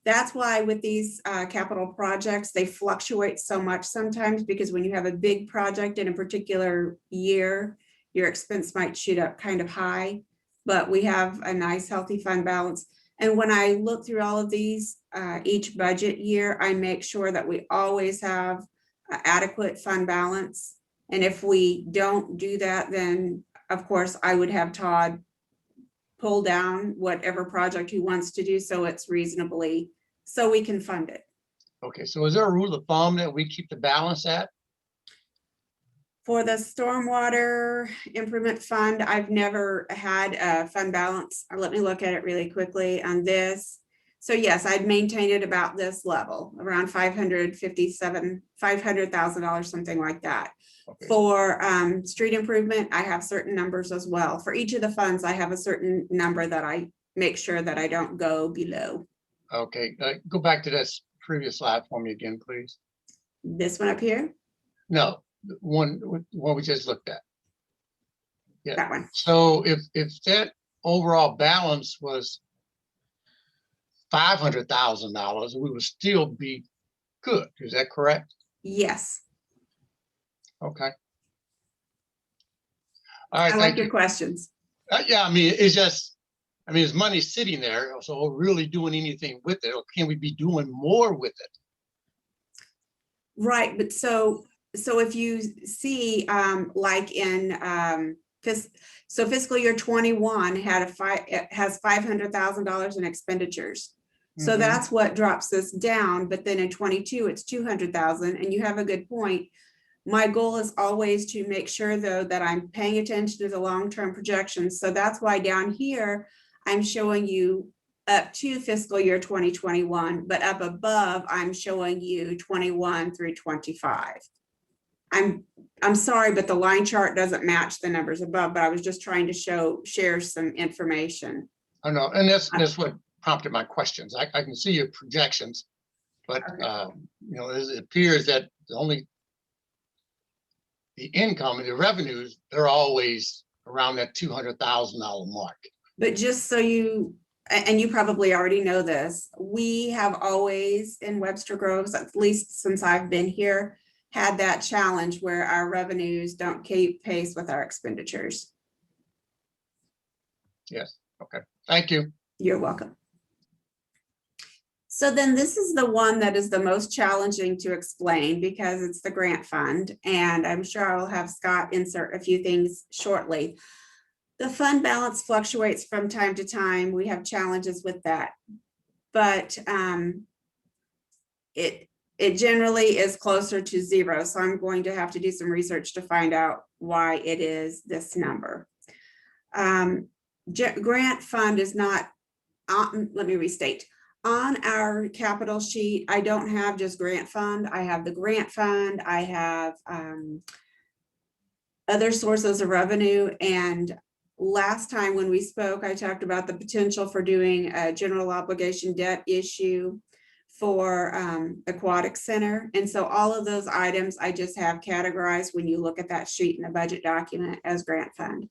That's why with these capital projects, they fluctuate so much sometimes, because when you have a big project in a particular year, your expense might shoot up kind of high, but we have a nice healthy fund balance. And when I look through all of these, each budget year, I make sure that we always have adequate fund balance. And if we don't do that, then of course I would have Todd pull down whatever project he wants to do so it's reasonably, so we can fund it. Okay, so is there a rule of thumb that we keep the balance at? For the stormwater improvement fund, I've never had a fund balance. Let me look at it really quickly on this. So yes, I'd maintain it about this level, around $500,000, something like that. Okay. For street improvement, I have certain numbers as well. For each of the funds, I have a certain number that I make sure that I don't go below. Okay, go back to this previous slide for me again, please. This one up here? No, the one we just looked at. Yeah. That one. So if that overall balance was $500,000, we would still be good. Is that correct? Yes. Okay. All right. I like your questions. Yeah, I mean, it's just, I mean, it's money sitting there. So really doing anything with it, or can we be doing more with it? Right, but so if you see, like in fiscal year 21 had has $500,000 in expenditures. So that's what drops this down. But then in 22, it's 200,000, and you have a good point. My goal is always to make sure, though, that I'm paying attention to the long-term projections. So that's why down here, I'm showing you up to fiscal year 2021, but up above, I'm showing you 21 through 25. I'm sorry, but the line chart doesn't match the numbers above, but I was just trying to share some information. I know, and that's what prompted my questions. I can see your projections, but you know, it appears that only the income and the revenues, they're always around that $200,000 mark. But just so you, and you probably already know this, we have always in Webster Groves, at least since I've been here, had that challenge where our revenues don't keep pace with our expenditures. Yes, okay, thank you. You're welcome. So then this is the one that is the most challenging to explain because it's the grant fund, and I'm sure I'll have Scott insert a few things shortly. The fund balance fluctuates from time to time. We have challenges with that, but it generally is closer to zero. So I'm going to have to do some research to find out why it is this number. Grant fund is not, let me restate. On our capital sheet, I don't have just grant fund. I have the grant fund. I have other sources of revenue. And last time when we spoke, I talked about the potential for doing a general obligation debt issue for Aquatic Center. And so all of those items I just have categorized when you look at that sheet in the budget document as grant fund.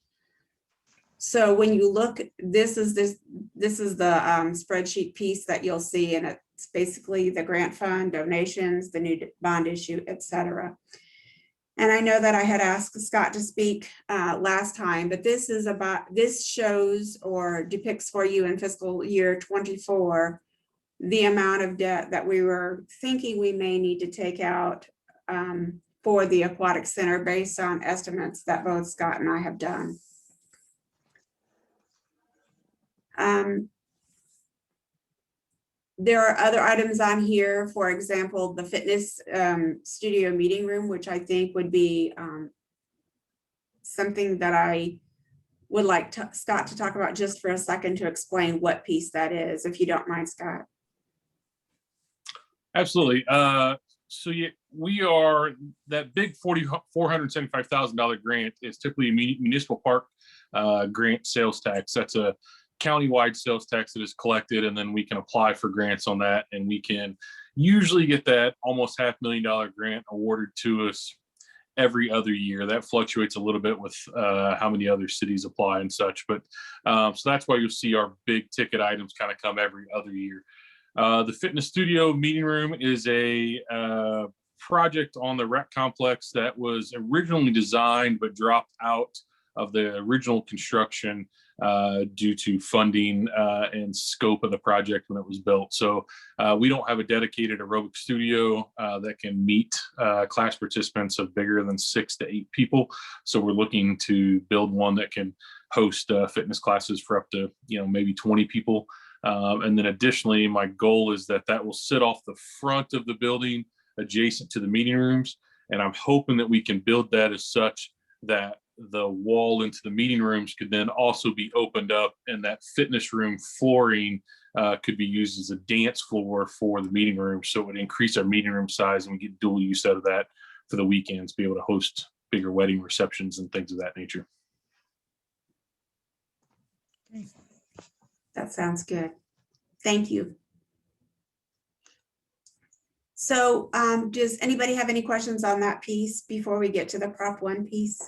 So when you look, this is the spreadsheet piece that you'll see, and it's basically the grant fund, donations, the new bond issue, etc. And I know that I had asked Scott to speak last time, but this shows or depicts for you in fiscal year 24 the amount of debt that we were thinking we may need to take out for the Aquatic Center based on estimates that both Scott and I have done. There are other items on here, for example, the fitness studio meeting room, which I think would be something that I would like Scott to talk about just for a second to explain what piece that is, if you don't mind, Scott. Absolutely. So yeah, we are, that big $475,000 grant is typically a municipal park grant sales tax. That's a county-wide sales tax that is collected, and then we can apply for grants on that, and we can usually get that almost $500,000 grant awarded to us every other year. That fluctuates a little bit with how many other cities apply and such, but so that's why you'll see our big ticket items kind of come every other year. The fitness studio meeting room is a project on the rec complex that was originally designed but dropped out of the original construction due to funding and scope of the project when it was built. So we don't have a dedicated aerobic studio that can meet class participants of bigger than 6 to 8 people. So we're looking to build one that can host fitness classes for up to, maybe 20 people. And then additionally, my goal is that will sit off the front of the building adjacent to the meeting rooms. And I'm hoping that we can build that as such that the wall into the meeting rooms could then also be opened up, and that fitness room flooring could be used as a dance floor for the meeting room. So it would increase our meeting room size, and we get dual use out of that for the weekends, be able to host bigger wedding receptions and things of that nature. That sounds good. Thank you. So does anybody have any questions on that piece before we get to the Prop 1 piece?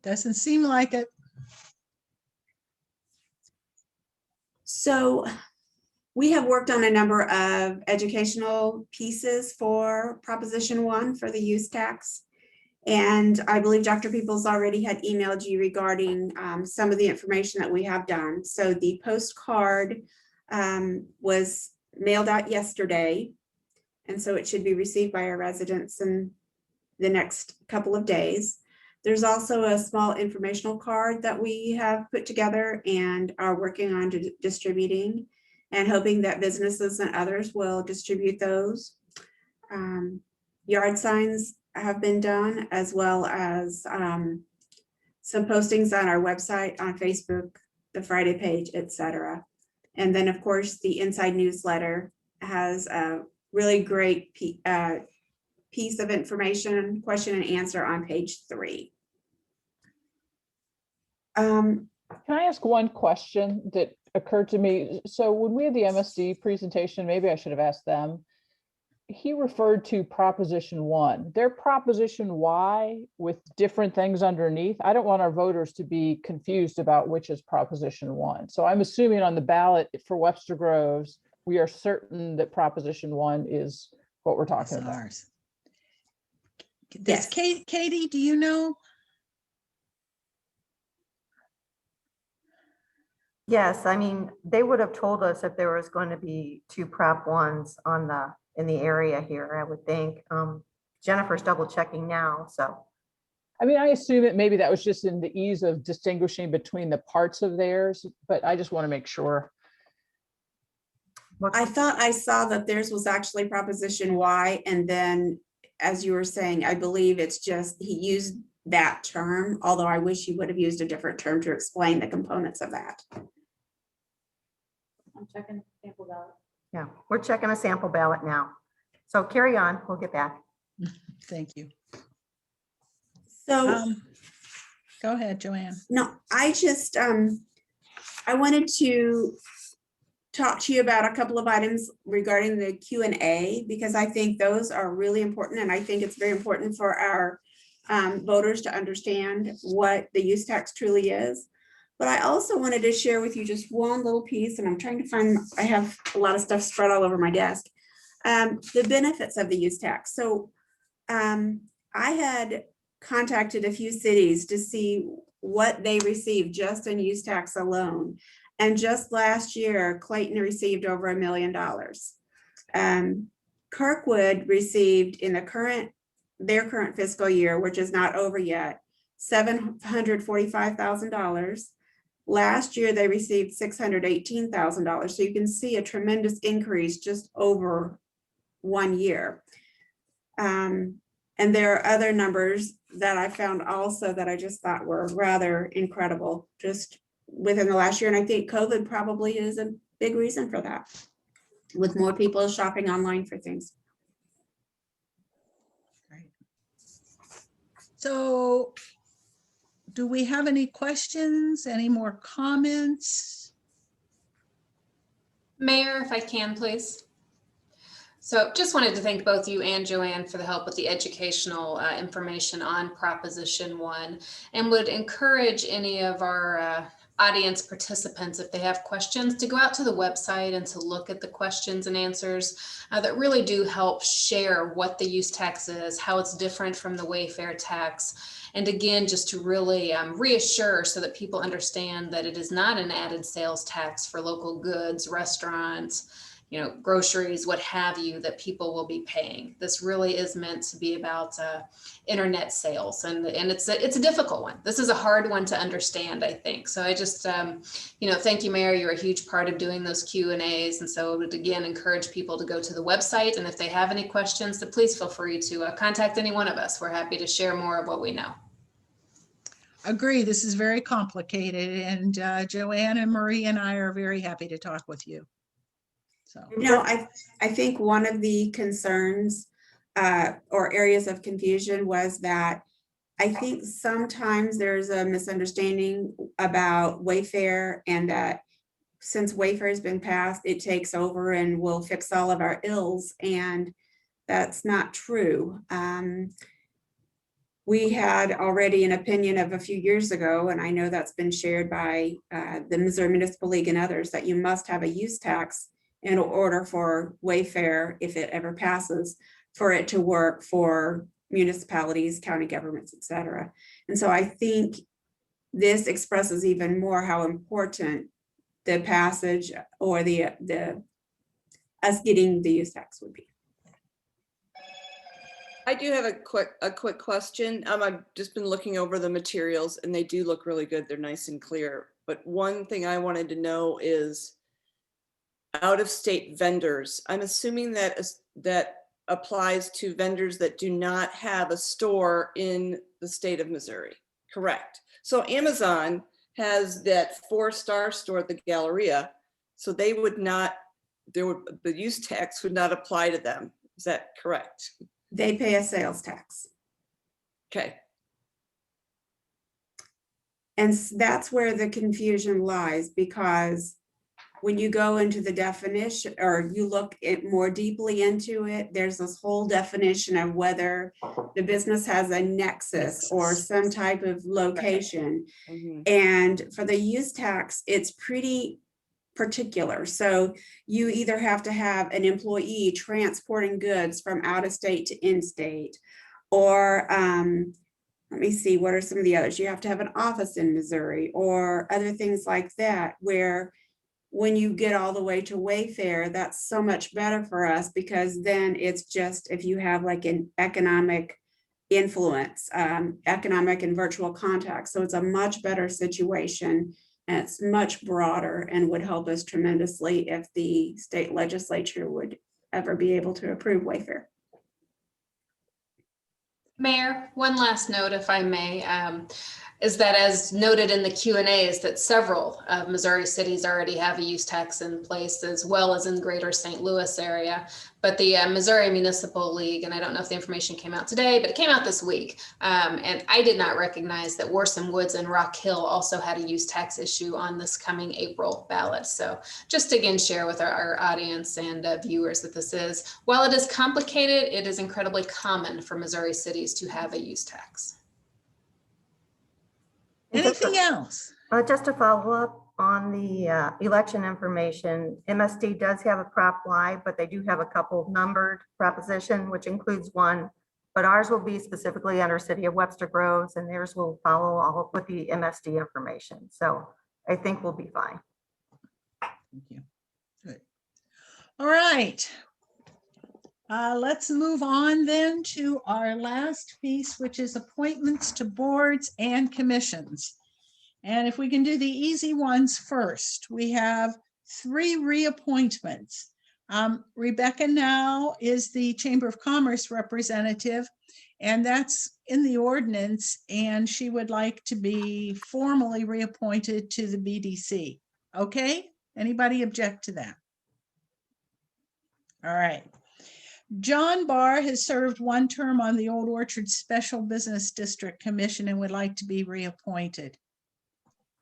Doesn't seem like it. So we have worked on a number of educational pieces for Proposition 1 for the use tax. And I believe Dr. Peoples already had emailed you regarding some of the information that we have done. So the postcard was mailed out yesterday. And so it should be received by our residents in the next couple of days. There's also a small informational card that we have put together and are working on distributing, and hoping that businesses and others will distribute those. Yard signs have been done, as well as some postings on our website, on Facebook, the Friday page, etc. And then, of course, the inside newsletter has a really great piece of information, question and answer on page 3. Can I ask one question that occurred to me? So when we had the MSD presentation, maybe I should have asked them. He referred to Proposition 1. They're Proposition Y with different things underneath. I don't want our voters to be confused about which is Proposition 1. So I'm assuming on the ballot for Webster Groves, we are certain that Proposition 1 is what we're talking about. Ours. Yes. Katie, do you know? Yes, I mean, they would have told us if there was going to be 2 Prop 1s in the area here, I would think. Jennifer's double checking now, so. I mean, I assume that maybe that was just in the ease of distinguishing between the parts of theirs, but I just want to make sure. I thought I saw that theirs was actually Proposition Y, and then, as you were saying, I believe it's just, he used that term, although I wish he would have used a different term to explain the components of that. I'm checking sample ballot. Yeah, we're checking a sample ballot now. So carry on, we'll get back. Thank you. So go ahead, Joanne. no, I just, I wanted to talk to you about a couple of items regarding the Q&A, because I think those are really important. And I think it's very important for our voters to understand what the use tax truly is. But I also wanted to share with you just one little piece, and I'm trying to find, I have a lot of stuff spread all over my desk. The benefits of the use tax. So I had contacted a few cities to see what they received just in use tax alone. And just last year, Clayton received over $1 million. Kirkwood received in their current fiscal year, which is not over yet, $745,000. Last year, they received $618,000. So you can see a tremendous increase just over 1 year. And there are other numbers that I found also that I just thought were rather incredible just within the last year. And I think COVID probably is a big reason for that, with more people shopping online for things. Right. So do we have any questions, any more comments? Mayor, if I can, please. So just wanted to thank both you and Joanne for the help with the educational information on Proposition 1, and would encourage any of our audience participants, if they have questions, to go out to the website and to look at the questions and answers that really do help share what the use tax is, how it's different from the Wayfair tax. And again, just to really reassure so that people understand that it is not an added sales tax for local goods, restaurants, groceries, what have you, that people will be paying. This really is meant to be about internet sales, and it's a difficult one. This is a hard one to understand, I think. So I just, thank you, Mayor. You're a huge part of doing those Q&As, and so I would again encourage people to go to the website, and if they have any questions, then please feel free to contact any one of us. We're happy to share more of what we know. Agree, this is very complicated, and Joanne and Marie and I are very happy to talk with you. So, I think one of the concerns or areas of confusion was that I think sometimes there's a misunderstanding about Wayfair, and that since Wayfair has been passed, it takes over and will fix all of our ills, and that's not true. We had already an opinion of a few years ago, and I know that's been shared by the Missouri Municipal League and others, that you must have a use tax in order for Wayfair, if it ever passes, for it to work for municipalities, county governments, et cetera. And so I think this expresses even more how important the passage or the us getting the use tax would be. I do have a quick question. I've just been looking over the materials and they do look really good. They're nice and clear. But one thing I wanted to know is out-of-state vendors. I'm assuming that that applies to vendors that do not have a store in the state of Missouri, correct? So Amazon has that 4-star store at the Galleria, so they would not, the use tax would not apply to them. Is that correct? They pay a sales tax. Okay. And that's where the confusion lies, because when you go into the definition or you look it more deeply into it, there's this whole definition of whether the business has a nexus or some type of location. And for the use tax, it's pretty particular. So you either have to have an employee transporting goods from out of state to in-state, or let me see, what are some of the others? You have to have an office in Missouri or other things like that, where when you get all the way to Wayfair, that's so much better for us, because then it's just, if you have like an economic influence, economic and virtual contacts. So it's a much better situation, and it's much broader, and would help us tremendously if the state legislature would ever be able to approve Wayfair. Mayor, one last note, if I may, is that as noted in the Q&A, is that several of Missouri cities already have a use tax in place, as well as in greater St. Louis area. But the Missouri Municipal League, and I don't know if the information came out today, but it came out this week. And I did not recognize that Worcester Woods and Rock Hill also had a use tax issue on this coming April ballot. So just to again share with our audience and viewers that this is, while it is complicated, it is incredibly common for Missouri cities to have a use tax. Anything else? Just to follow up on the election information, MSD does have a prop Y, but they do have a couple numbered proposition, which includes one, but ours will be specifically under City of Webster Groves, and theirs will follow all with the MSD information. So I think we'll be fine. Thank you. Good. All right. Let's move on then to our last piece, which is appointments to boards and commissions. And if we can do the easy ones first, we have 3 reappointments. Rebecca now is the Chamber of Commerce representative, and that's in the ordinance, and she would like to be formally reappointed to the BDC. Okay, anybody object to that? All right. John Barr has served 1 term on the Old Orchard Special Business District Commission and would like to be reappointed.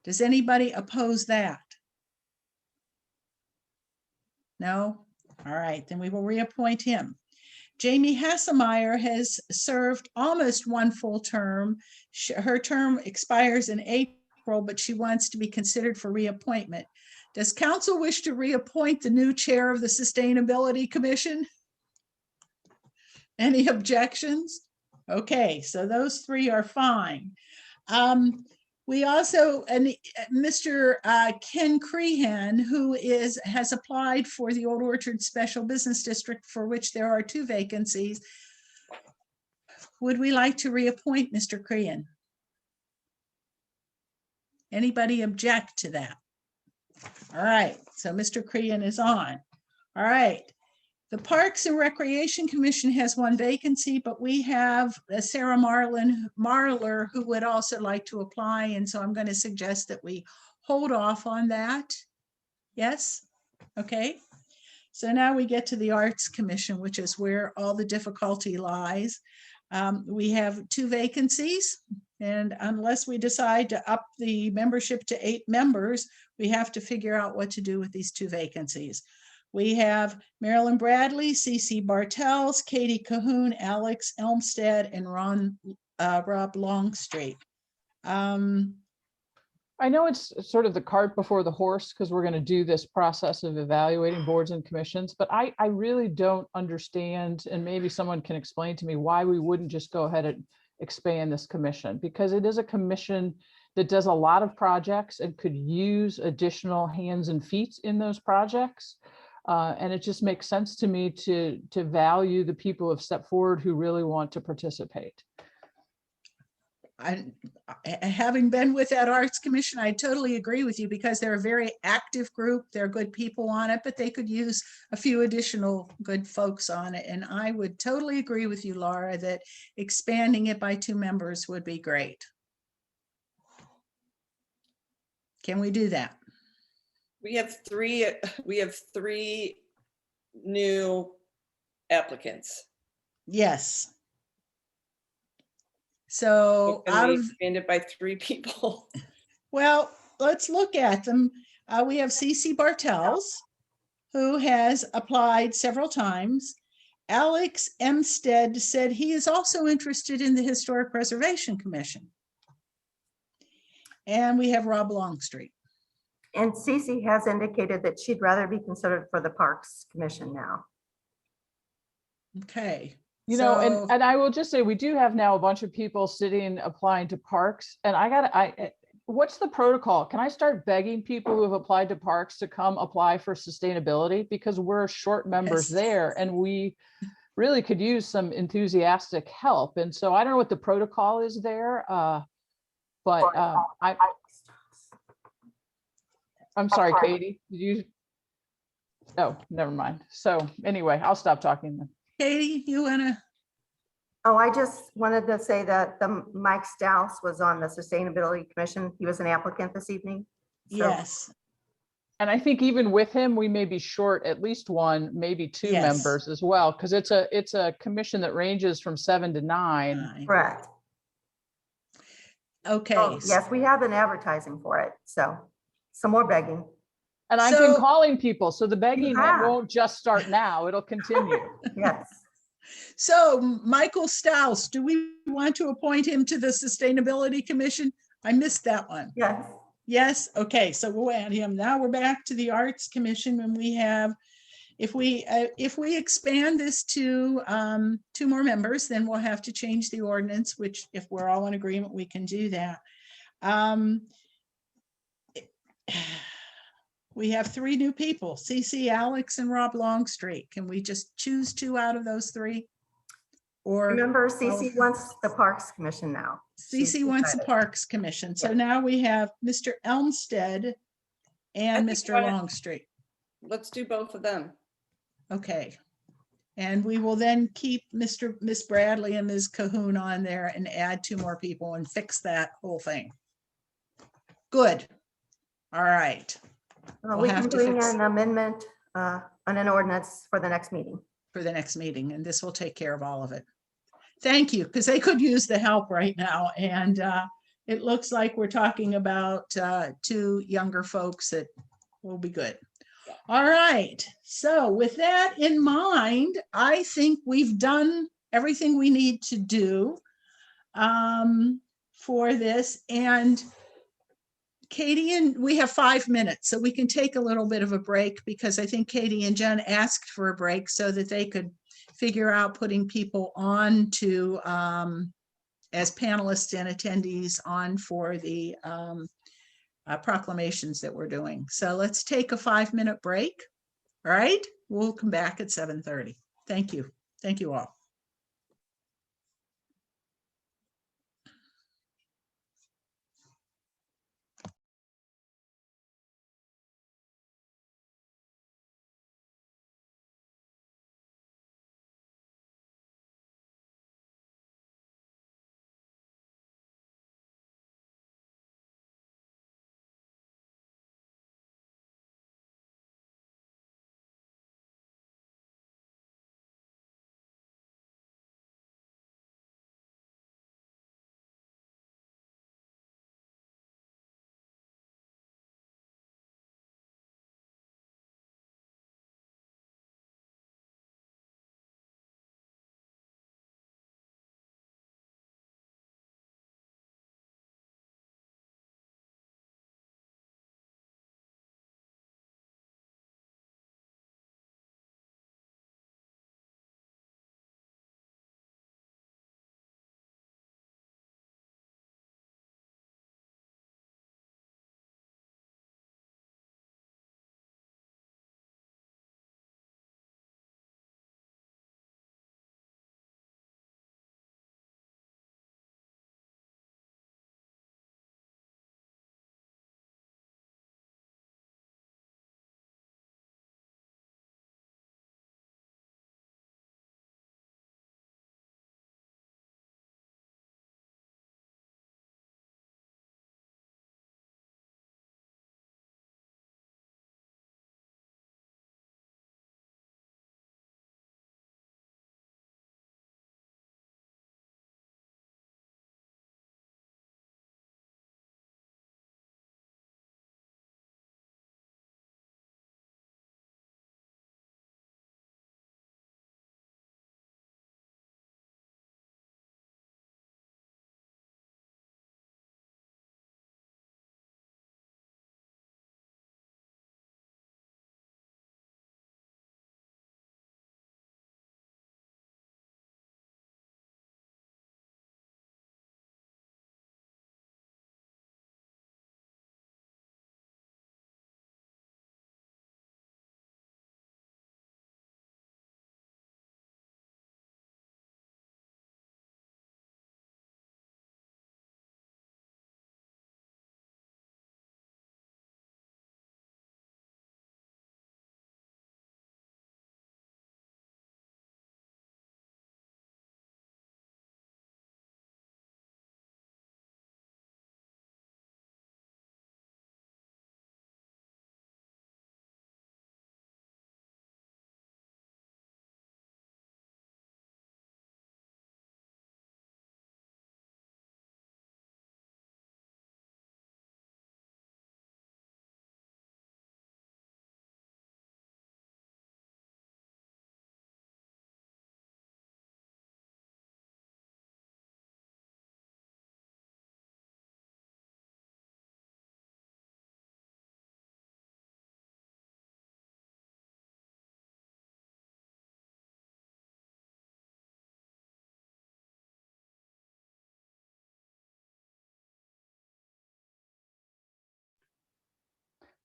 Does anybody oppose that? No? All right, then we will reappoint him. Jamie Hassemeyer has served almost 1 full term. Her term expires in April, but she wants to be considered for reappointment. Does council wish to reappoint the new chair of the Sustainability Commission? Any objections? Okay, so those three are fine. We also, and Mr. Ken Crehan, who has applied for the Old Orchard Special Business District, for which there are 2 vacancies. Would we like to reappoint Mr. Crehan? Anybody object to that? All right, so Mr. Crehan is on. All right. The Parks and Recreation Commission has 1 vacancy, but we have Sarah Marler, who would also like to apply. And so I'm going to suggest that we hold off on that. Yes? Okay. So now we get to the Arts Commission, which is where all the difficulty lies. We have 2 vacancies, and unless we decide to up the membership to 8 members, we have to figure out what to do with these 2 vacancies. We have Marilyn Bradley, CC Bartels, Katie Cahoon, Alex Elmstead, and Rob Longstreet. I know it's sort of the cart before the horse because we're going to do this process of evaluating boards and commissions, but I really don't understand, and maybe someone can explain to me why we wouldn't just go ahead and expand this commission, because it is a commission that does a lot of projects and could use additional hands and feet in those projects. And it just makes sense to me to value the people who have stepped forward who really want to participate. Having been with that Arts Commission, I totally agree with you, because they're a very active group. They're good people on it, but they could use a few additional good folks on it. And I would totally agree with you, Laura, that expanding it by 2 members would be great. Can we do that? We have 3 new applicants. Yes. So Can out we of, expand it by 3 people? well, let's look at them. We have CC Bartels, who has applied several times. Alex Emstead said he is also interested in the Historic Preservation Commission. And we have Rob Longstreet. And Cece has indicated that she'd rather be considered for the Parks Commission now. Okay. You know, So- and I will just say, we do have now a bunch of people sitting applying to parks, and what's the protocol? Can I start begging people who have applied to parks to come apply for sustainability? Because we're short members Yes. there, and we really could use some enthusiastic help. And so I don't know what the protocol is there, but I'm sorry, Katie, did you? Oh, never mind. So anyway, I'll stop talking then. Katie, you wanna? Oh, I just wanted to say that Mike Stouse was on the Sustainability Commission. He was an applicant this evening. So- Yes. And I think even with him, we may be short at least 1, maybe 2 Yes. members as well, because it's a commission that ranges from 7 to 9. Correct. Okay. Oh, yes, we have been advertising for it. So some more begging. And I've been So- calling people, so the begging have. won't just start now, it'll continue. Yes. So Michael Stouse, do we want to appoint him to the Sustainability Commission? I missed that one. Yes. Yes, okay, so we'll add him. Now we're back to the Arts Commission, and we have, if we expand this to 2 more members, then we'll have to change the ordinance, which if we're all in agreement, we can do that. We have 3 new people, CC, Alex, and Rob Longstreet. Can we just choose 2 out of those 3? Or Remember, Cece wants the Parks Commission now. She's CC wants the decided. Parks Commission. So Yeah. now we have Mr. Elmstead and I think Mr. what- Longstreet. Let's do both of them. Okay. And we will then keep Miss Bradley and Ms. Cahoon on there and add 2 more people and fix that whole thing. Good. All right. We'll We have can to bring fix- an amendment on an ordinance for the next meeting. For the next meeting, and this will take care of all of it. Thank you, because they could use the help right now. And it looks like we're talking about 2 younger folks that will be good. All right, so with that in mind, I think we've done everything we need to do for this. And Katie, and we have 5 minutes, so we can take a little bit of a break because I think Katie and Jen asked for a break so that they could figure out putting people on to, as panelists and attendees on for the proclamations that we're doing. So let's take a 5-minute break. All right, we'll come back at 7:30. Thank you. Thank you all.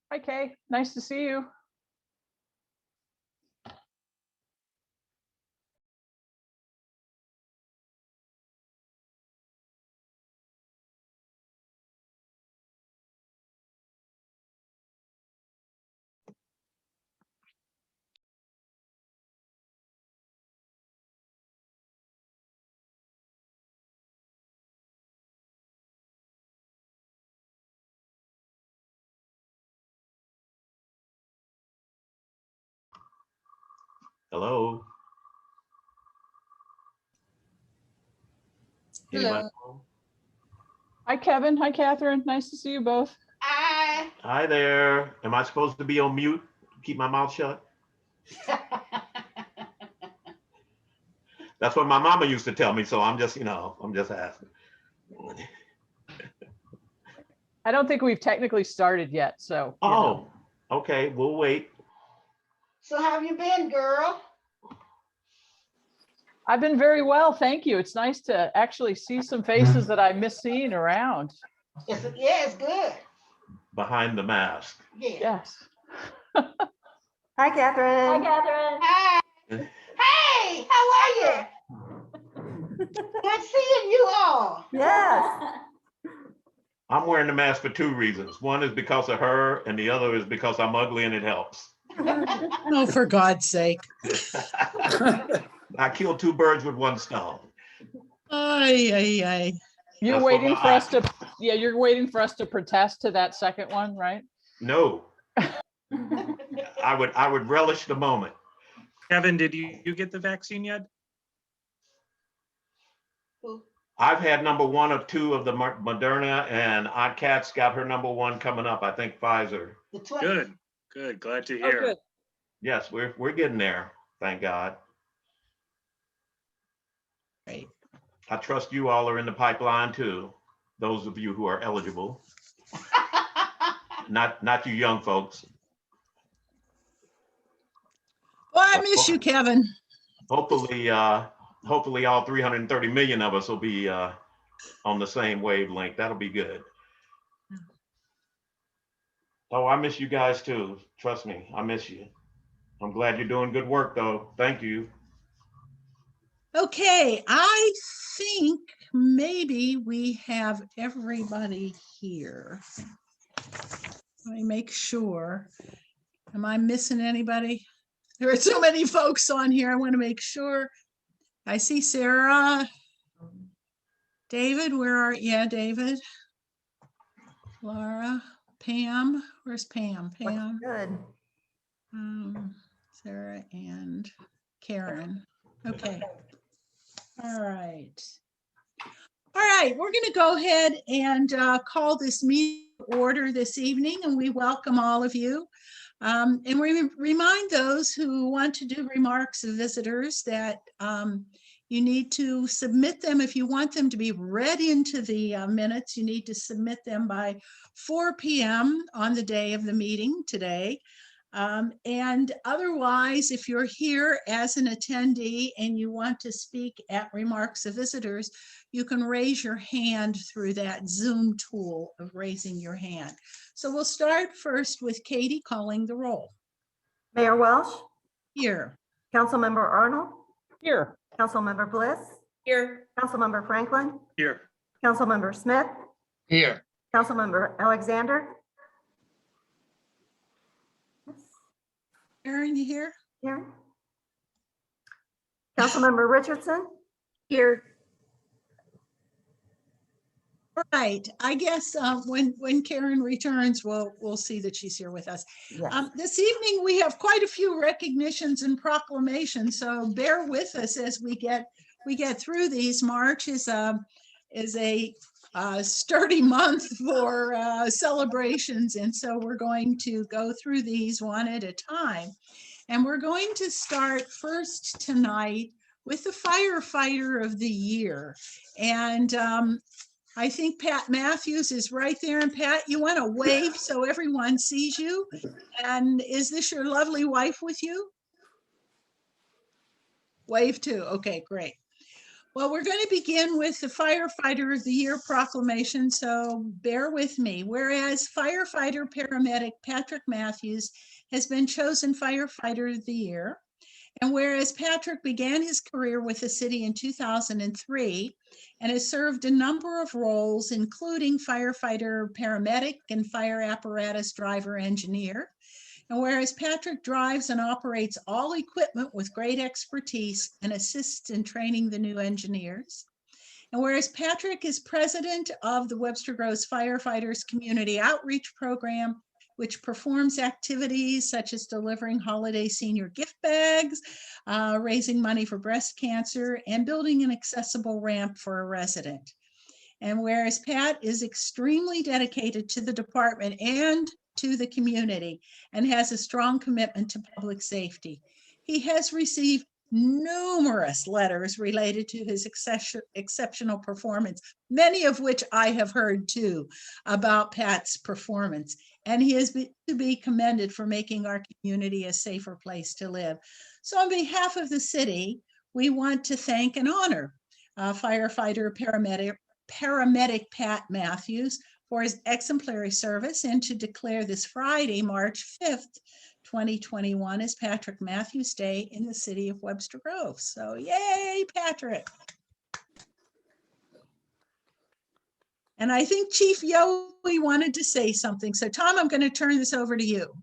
Hi, Kay. Nice to see you. Hello. Hello. Hi, Kevin. Hi, Catherine. Nice to see you both. Hi there. Am I supposed to be on mute? Keep my mouth shut? That's what my mama used to tell me, so I'm just, I'm just asking. I don't think we've technically started yet, so. you know. Oh, okay, we'll wait. So how have you been, girl? I've been very well, thank you. It's nice to actually see some faces that I miss seeing around. It's good. Behind the mask. Yeah. Yes. Hi, Catherine. Catherine. Hi. Hey, how are you? Good seeing you all. Yes. I'm wearing the mask for 2 reasons. One is because of her, and the other is because I'm ugly and it helps. Oh, for God's sake. I killed 2 birds with 1 stone. Ay, ay, ay. You're That's waiting what for us to, yeah, you're waiting for us to protest to that second one, right? No. I would relish the moment. Kevin, did you get the vaccine yet? I've had number 1 of 2 of the Moderna, and Aunt Kat's got her number 1 coming up. I think Pfizer. Good, good. Glad to Oh, hear. good. Yes, we're getting there. Thank God. Right. I trust you all are in the pipeline too. Those of you who are eligible. Not you young folks. Well, I miss you, Kevin. Hopefully all 330 million of us will be on the same wavelength. That'll be good. Oh, I miss you guys too. Trust me, I miss you. I'm glad you're doing good work though. Thank you. Okay, I think maybe we have everybody here. Let me make sure. Am I missing anybody? There are so many folks on here. I want to make sure. I see Sarah. David, where are, yeah, David. Laura, Pam, where's Pam? Pam. Good. Sarah and Karen. Okay. All right. All right, we're going to go ahead and call this meeting to order this evening, and we welcome all of you. And we remind those who want to do remarks of visitors that you need to submit them. If you want them to be read into the minutes, you need to submit them by 4 p.m. on the day of the meeting today. And otherwise, if you're here as an attendee and you want to speak at remarks of visitors, you can raise your hand through that Zoom tool of raising your hand. So we'll start first with Katie calling the roll. Mayor Welsh. Here. Councilmember Arnold. Here. Councilmember Bliss. Here. Councilmember Franklin. Here. Councilmember Smith. Here. Councilmember Alexander. Aaron, you here? Here. Councilmember Richardson. Here. All right, I guess when Karen returns, we'll see that she's here with us. Yes. This evening, we have quite a few recognitions and proclamations, so bear with us as we get through these. March is a sturdy month for celebrations, and so we're going to go through these one at a time. And we're going to start first tonight with the firefighter of the year. And I think Pat Matthews is right there. And Pat, you want to wave so everyone sees you? And is this your lovely wife with you? Wave too. Okay, great. Well, we're going to begin with the Firefighter of the Year proclamation, so bear with me. Whereas firefighter paramedic Patrick Matthews has been chosen Firefighter of the Year, and whereas Patrick began his career with the city in 2003 and has served a number of roles, including firefighter paramedic and fire apparatus driver engineer, and whereas Patrick drives and operates all equipment with great expertise and assists in training the new engineers, and whereas Patrick is president of the Webster Groves Firefighters Community Outreach Program, which performs activities such as delivering holiday senior gift bags, raising money for breast cancer, and building an accessible ramp for a resident. And whereas Pat is extremely dedicated to the department and to the community and has a strong commitment to public safety, he has received numerous letters related to his exceptional performance, many of which I have heard too about Pat's performance. And he is to be commended for making our community a safer place to live. So on behalf of the city, we want to thank and honor firefighter paramedic Pat Matthews for his exemplary service, and to declare this Friday, March 5th, 2021 as Patrick Matthews Day in the city of Webster Grove. So yay, Patrick. And I think Chief Yowie wanted to say something. So Tom, I'm going to turn this over to you.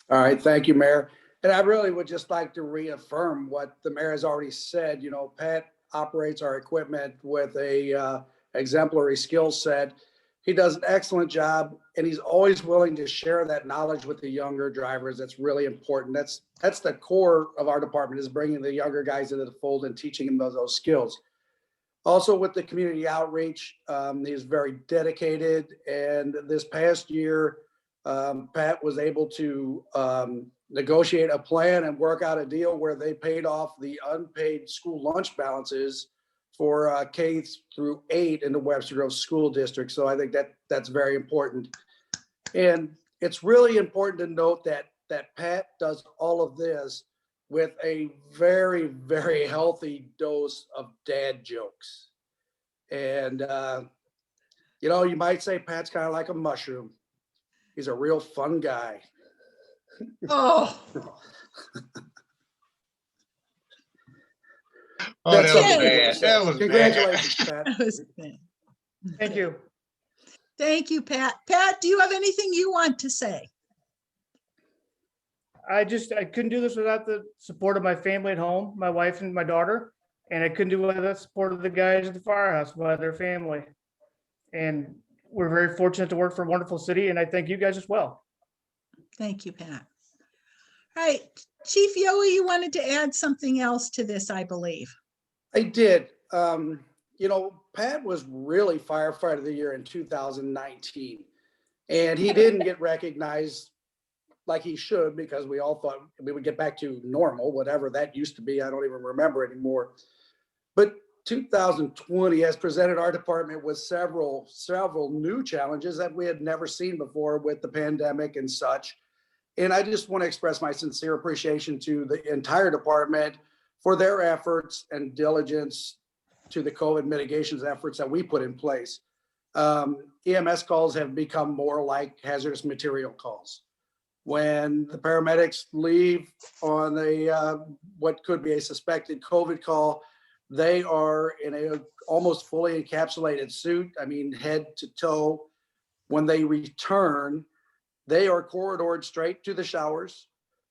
All right, thank you, Mayor. And I really would just like to reaffirm what the mayor has already said. You know, Pat operates our equipment with a exemplary skill set. He does an excellent job, and he's always willing to share that knowledge with the younger drivers. That's really important. That's the core of our department, is bringing the younger guys into the fold and teaching them those skills. Also with the community outreach, he's very dedicated. And this past year, Pat was able to negotiate a plan and work out a deal where they paid off the unpaid school lunch balances for K through 8 in the Webster Grove School District. So I think that's very important. And it's really important to note that Pat does all of this with a very, very healthy dose of dad jokes. And, you know, you might say Pat's kind of like a mushroom. He's a real fun guy. Oh. Oh, that was bad. That was Congratulations, Pat. That was bad. Thank you. Thank you, Pat. Pat, do you have anything you want to say? I couldn't do this without the support of my family at home, my wife and my daughter. And I couldn't do it without the support of the guys at the firehouse, by their family. And we're very fortunate to work for a wonderful city, and I thank you guys as well. Thank you, Pat. All right, Chief Yowie, you wanted to add something else to this, I believe. I did. You know, Pat was really firefighter of the year in 2019, and he didn't get recognized like he should, because we all thought we would get back to normal, whatever that used to be. I don't even remember anymore. But 2020 has presented our department with several new challenges that we had never seen before with the pandemic and such. And I just want to express my sincere appreciation to the entire department for their efforts and diligence to the COVID mitigations efforts that we put in place. EMS calls have become more like hazardous material calls. When the paramedics leave on a what could be a suspected COVID call, they are in a almost fully encapsulated suit, I mean, head to toe. When they return, they are corridored straight to the showers.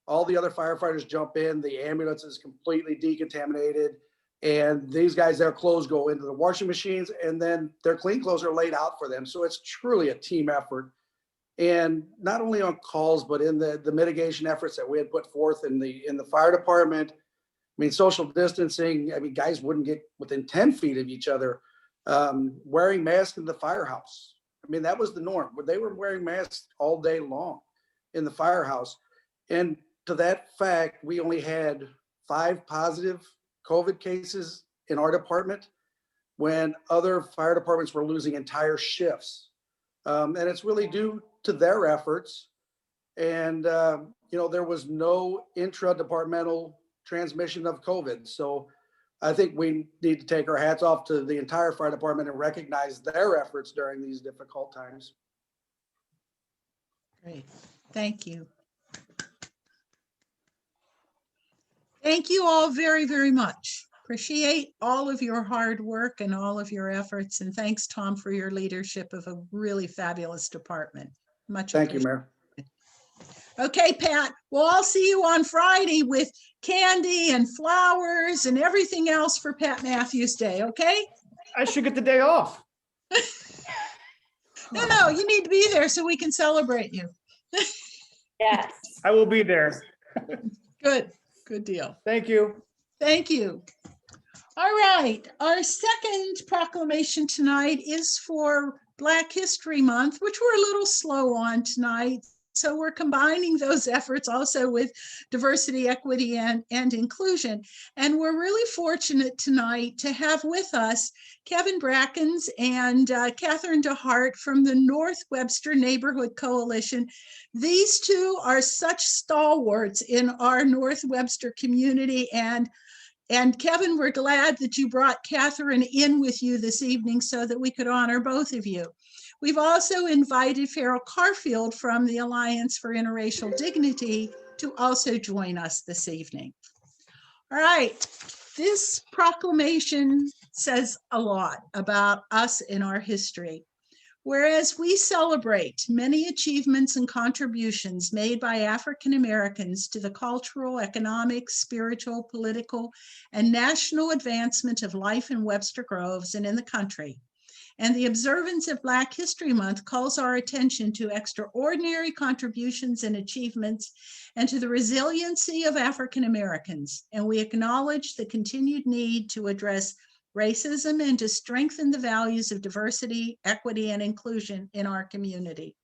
All the other firefighters jump in, the ambulance is completely decontaminated, and these guys, their clothes go into the washing machines, and then their clean clothes are laid out for them. So it's truly a team effort. And not only on calls, but in the mitigation efforts that we had put forth in the fire department. I mean, social distancing, I mean, guys wouldn't get within 10 feet of each other. Wearing masks in the firehouse. I mean, that was the norm. They were wearing masks all day long in the firehouse. And to that fact, we only had 5 positive COVID cases in our department when other fire departments were losing entire shifts. And it's really due to their efforts. And, you know, there was no intra-departmental transmission of COVID. So I think we need to take our hats off to the entire fire department and recognize their efforts during these difficult times. Great, thank you. Thank you all very, very much. Appreciate all of your hard work and all of your efforts. And thanks, Tom, for your leadership of a really fabulous department. Much Thank you, Mayor. Okay, Pat, well, I'll see you on Friday with candy and flowers and everything else for Pat Matthews Day, okay? I should get the day off. No, you need to be there so we can celebrate you. Yes. I will be there. Good deal. Thank you. Thank you. All right, our second proclamation tonight is for Black History Month, which we're a little slow on tonight. So we're combining those efforts also with diversity, equity, and inclusion. And we're really fortunate tonight to have with us Kevin Brackens and Catherine DeHart from the North Webster Neighborhood Coalition. These two are such stalwarts in our North Webster community. And Kevin, we're glad that you brought Catherine in with you this evening so that we could honor both of you. We've also invited Farrell Carfield from the Alliance for Interracial Dignity to also join us this evening. All right, this proclamation says a lot about us in our history. Whereas we celebrate many achievements and contributions made by African Americans to the cultural, economic, spiritual, political, and national advancement of life in Webster Groves and in the country. And the observance of Black History Month calls our attention to extraordinary contributions and achievements and to the resiliency of African Americans. And we acknowledge the continued need to address racism and to strengthen the values of diversity, equity, and inclusion in our community.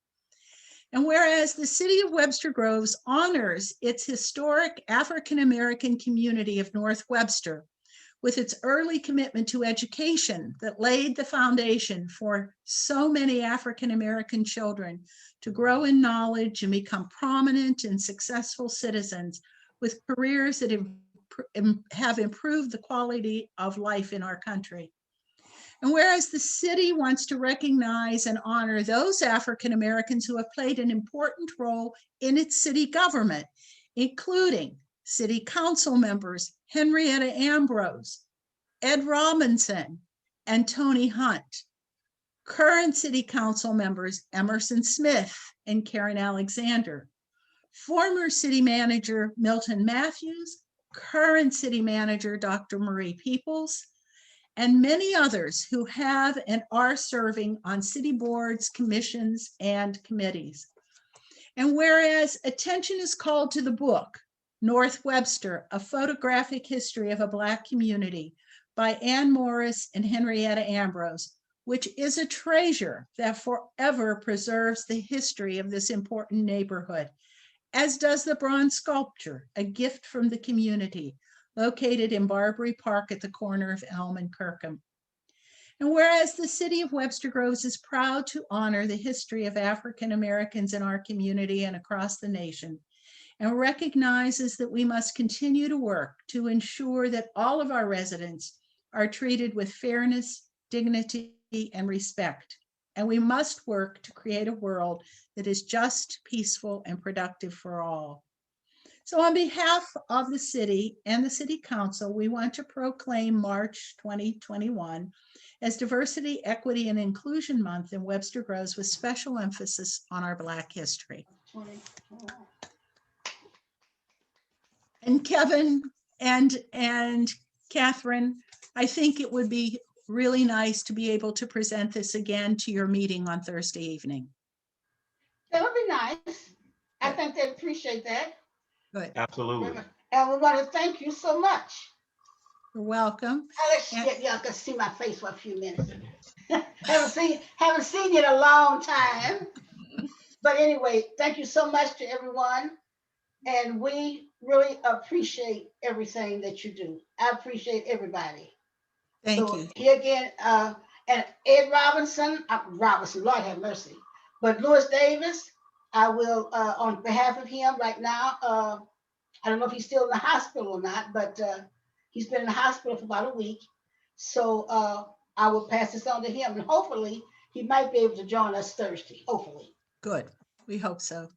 And whereas the city of Webster Groves honors its historic African American community of North Webster with its early commitment to education that laid the foundation for so many African American children to grow in knowledge and become prominent and successful citizens with careers that have improved the quality of life in our country. And whereas the city wants to recognize and honor those African Americans who have played an important role in its city government, including city council members Henrietta Ambrose, Ed Robinson, and Tony Hunt, current city council members Emerson Smith and Karen Alexander, former city manager Milton Matthews, current city manager Dr. Marie Peoples, and many others who have and are serving on city boards, commissions, and committees. And whereas attention is called to the book, North Webster, A Photographic History of a Black Community by Ann Morris and Henrietta Ambrose, which is a treasure that forever preserves the history of this important neighborhood, as does the bronze sculpture, a gift from the community, located in Barbary Park at the corner of Elm and Kirkham. And whereas the city of Webster Groves is proud to honor the history of African Americans in our community and across the nation, and recognizes that we must continue to work to ensure that all of our residents are treated with fairness, dignity, and respect. And we must work to create a world that is just, peaceful, and productive for all. So on behalf of the city and the City Council, we want to proclaim March 2021 as Diversity, Equity, and Inclusion Month in Webster Groves with special emphasis on our Black history. And Kevin and Catherine, I think it would be really nice to be able to present this again to your meeting on Thursday evening. That would be nice. I think they'd appreciate that. Good. Absolutely. And we want to thank you so much. You're welcome. Y'all can see my face for a few minutes. haven't seen you in a long time. But anyway, thank you so much to everyone. And we really appreciate everything that you do. I appreciate everybody. Thank you. Here again, and Ed Robinson, Lord have mercy. But Louis Davis, I will, on behalf of him right now, I don't know if he's still in the hospital or not, but he's been in the hospital for about a week. So I will pass this on to him, and hopefully he might be able to join us Thursday, hopefully. Good. We hope so.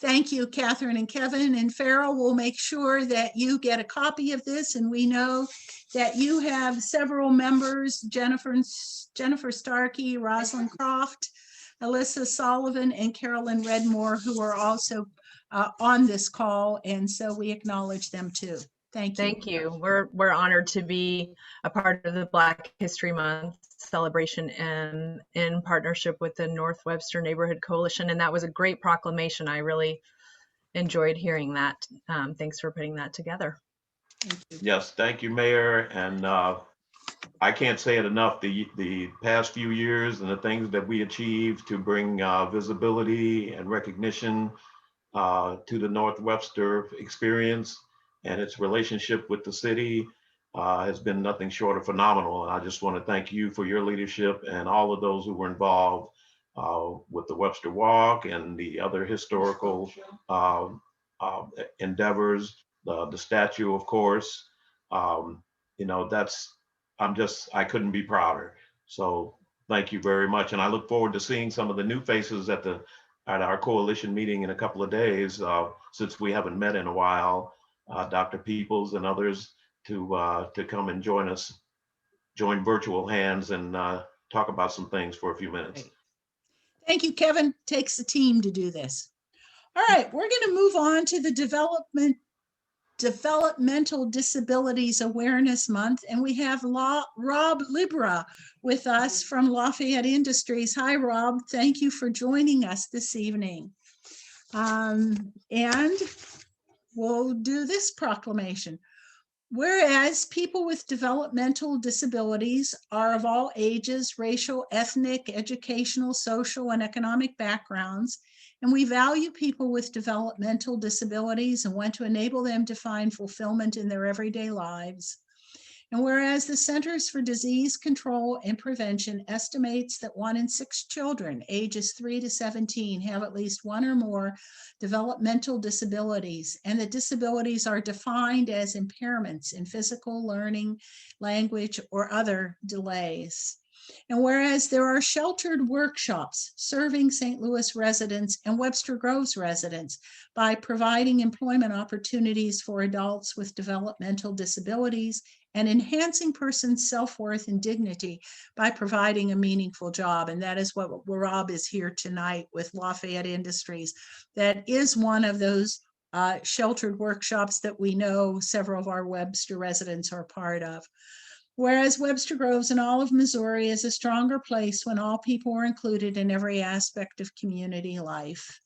Thank you, Catherine and Kevin and Farrell. We'll make sure that you get a copy of this, and we know that you have several members, Jennifer Starkey, Rosalind Croft, Alyssa Sullivan, and Carolyn Redmore, who are also on this call, and so we acknowledge them too. Thank you. Thank you. We're honored to be a part of the Black History Month celebration and in partnership with the North Webster Neighborhood Coalition, and that was a great proclamation. I really enjoyed hearing that. Thanks for putting that together. Yes, thank you, Mayor. And I can't say it enough, the past few years and the things that we achieved to bring visibility and recognition to the North Webster experience and its relationship with the city has been nothing short of phenomenal. And I just want to thank you for your leadership and all of those who were involved with the Webster Walk and the other historical endeavors, the statue, of course. You know, I couldn't be prouder. So thank you very much. And I look forward to seeing some of the new faces at our coalition meeting in a couple of days, since we haven't met in a while, Dr. Peoples and others to come and join virtual hands and talk about some things for a few minutes. Thank you, Kevin. Takes a team to do this. All right, we're going to move on to the Developmental Disabilities Awareness Month, and we have Rob Libra with us from Lafayette Industries. Hi, Rob. Thank you for joining us this evening. And we'll do this proclamation. Whereas people with developmental disabilities are of all ages, racial, ethnic, educational, social, and economic backgrounds, and we value people with developmental disabilities and want to enable them to find fulfillment in their everyday lives. And whereas the Centers for Disease Control and Prevention estimates that 1 in 6 children ages 3 to 17 have at least one or more developmental disabilities, and the disabilities are defined as impairments in physical, learning, language, or other delays. And whereas there are sheltered workshops serving St. Louis residents and Webster Groves residents by providing employment opportunities for adults with developmental disabilities and enhancing persons' self-worth and dignity by providing a meaningful job. And that is what Rob is here tonight with Lafayette Industries. That is one of those sheltered workshops that we know several of our Webster residents are part of. Whereas Webster Groves and all of Missouri is a stronger place when all people are included in every aspect of community life.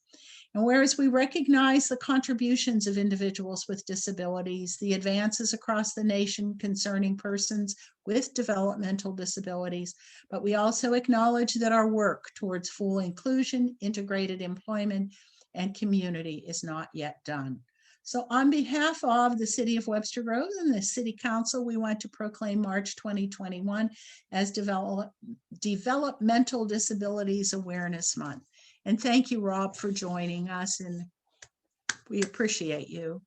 And whereas we recognize the contributions of individuals with disabilities, the advances across the nation concerning persons with developmental disabilities, but we also acknowledge that our work towards full inclusion, integrated employment, and community is not yet done. So on behalf of the City of Webster Groves and the City Council, we want to proclaim March 2021 as Developmental Disabilities Awareness Month. And thank you, Rob, for joining us, and we appreciate you.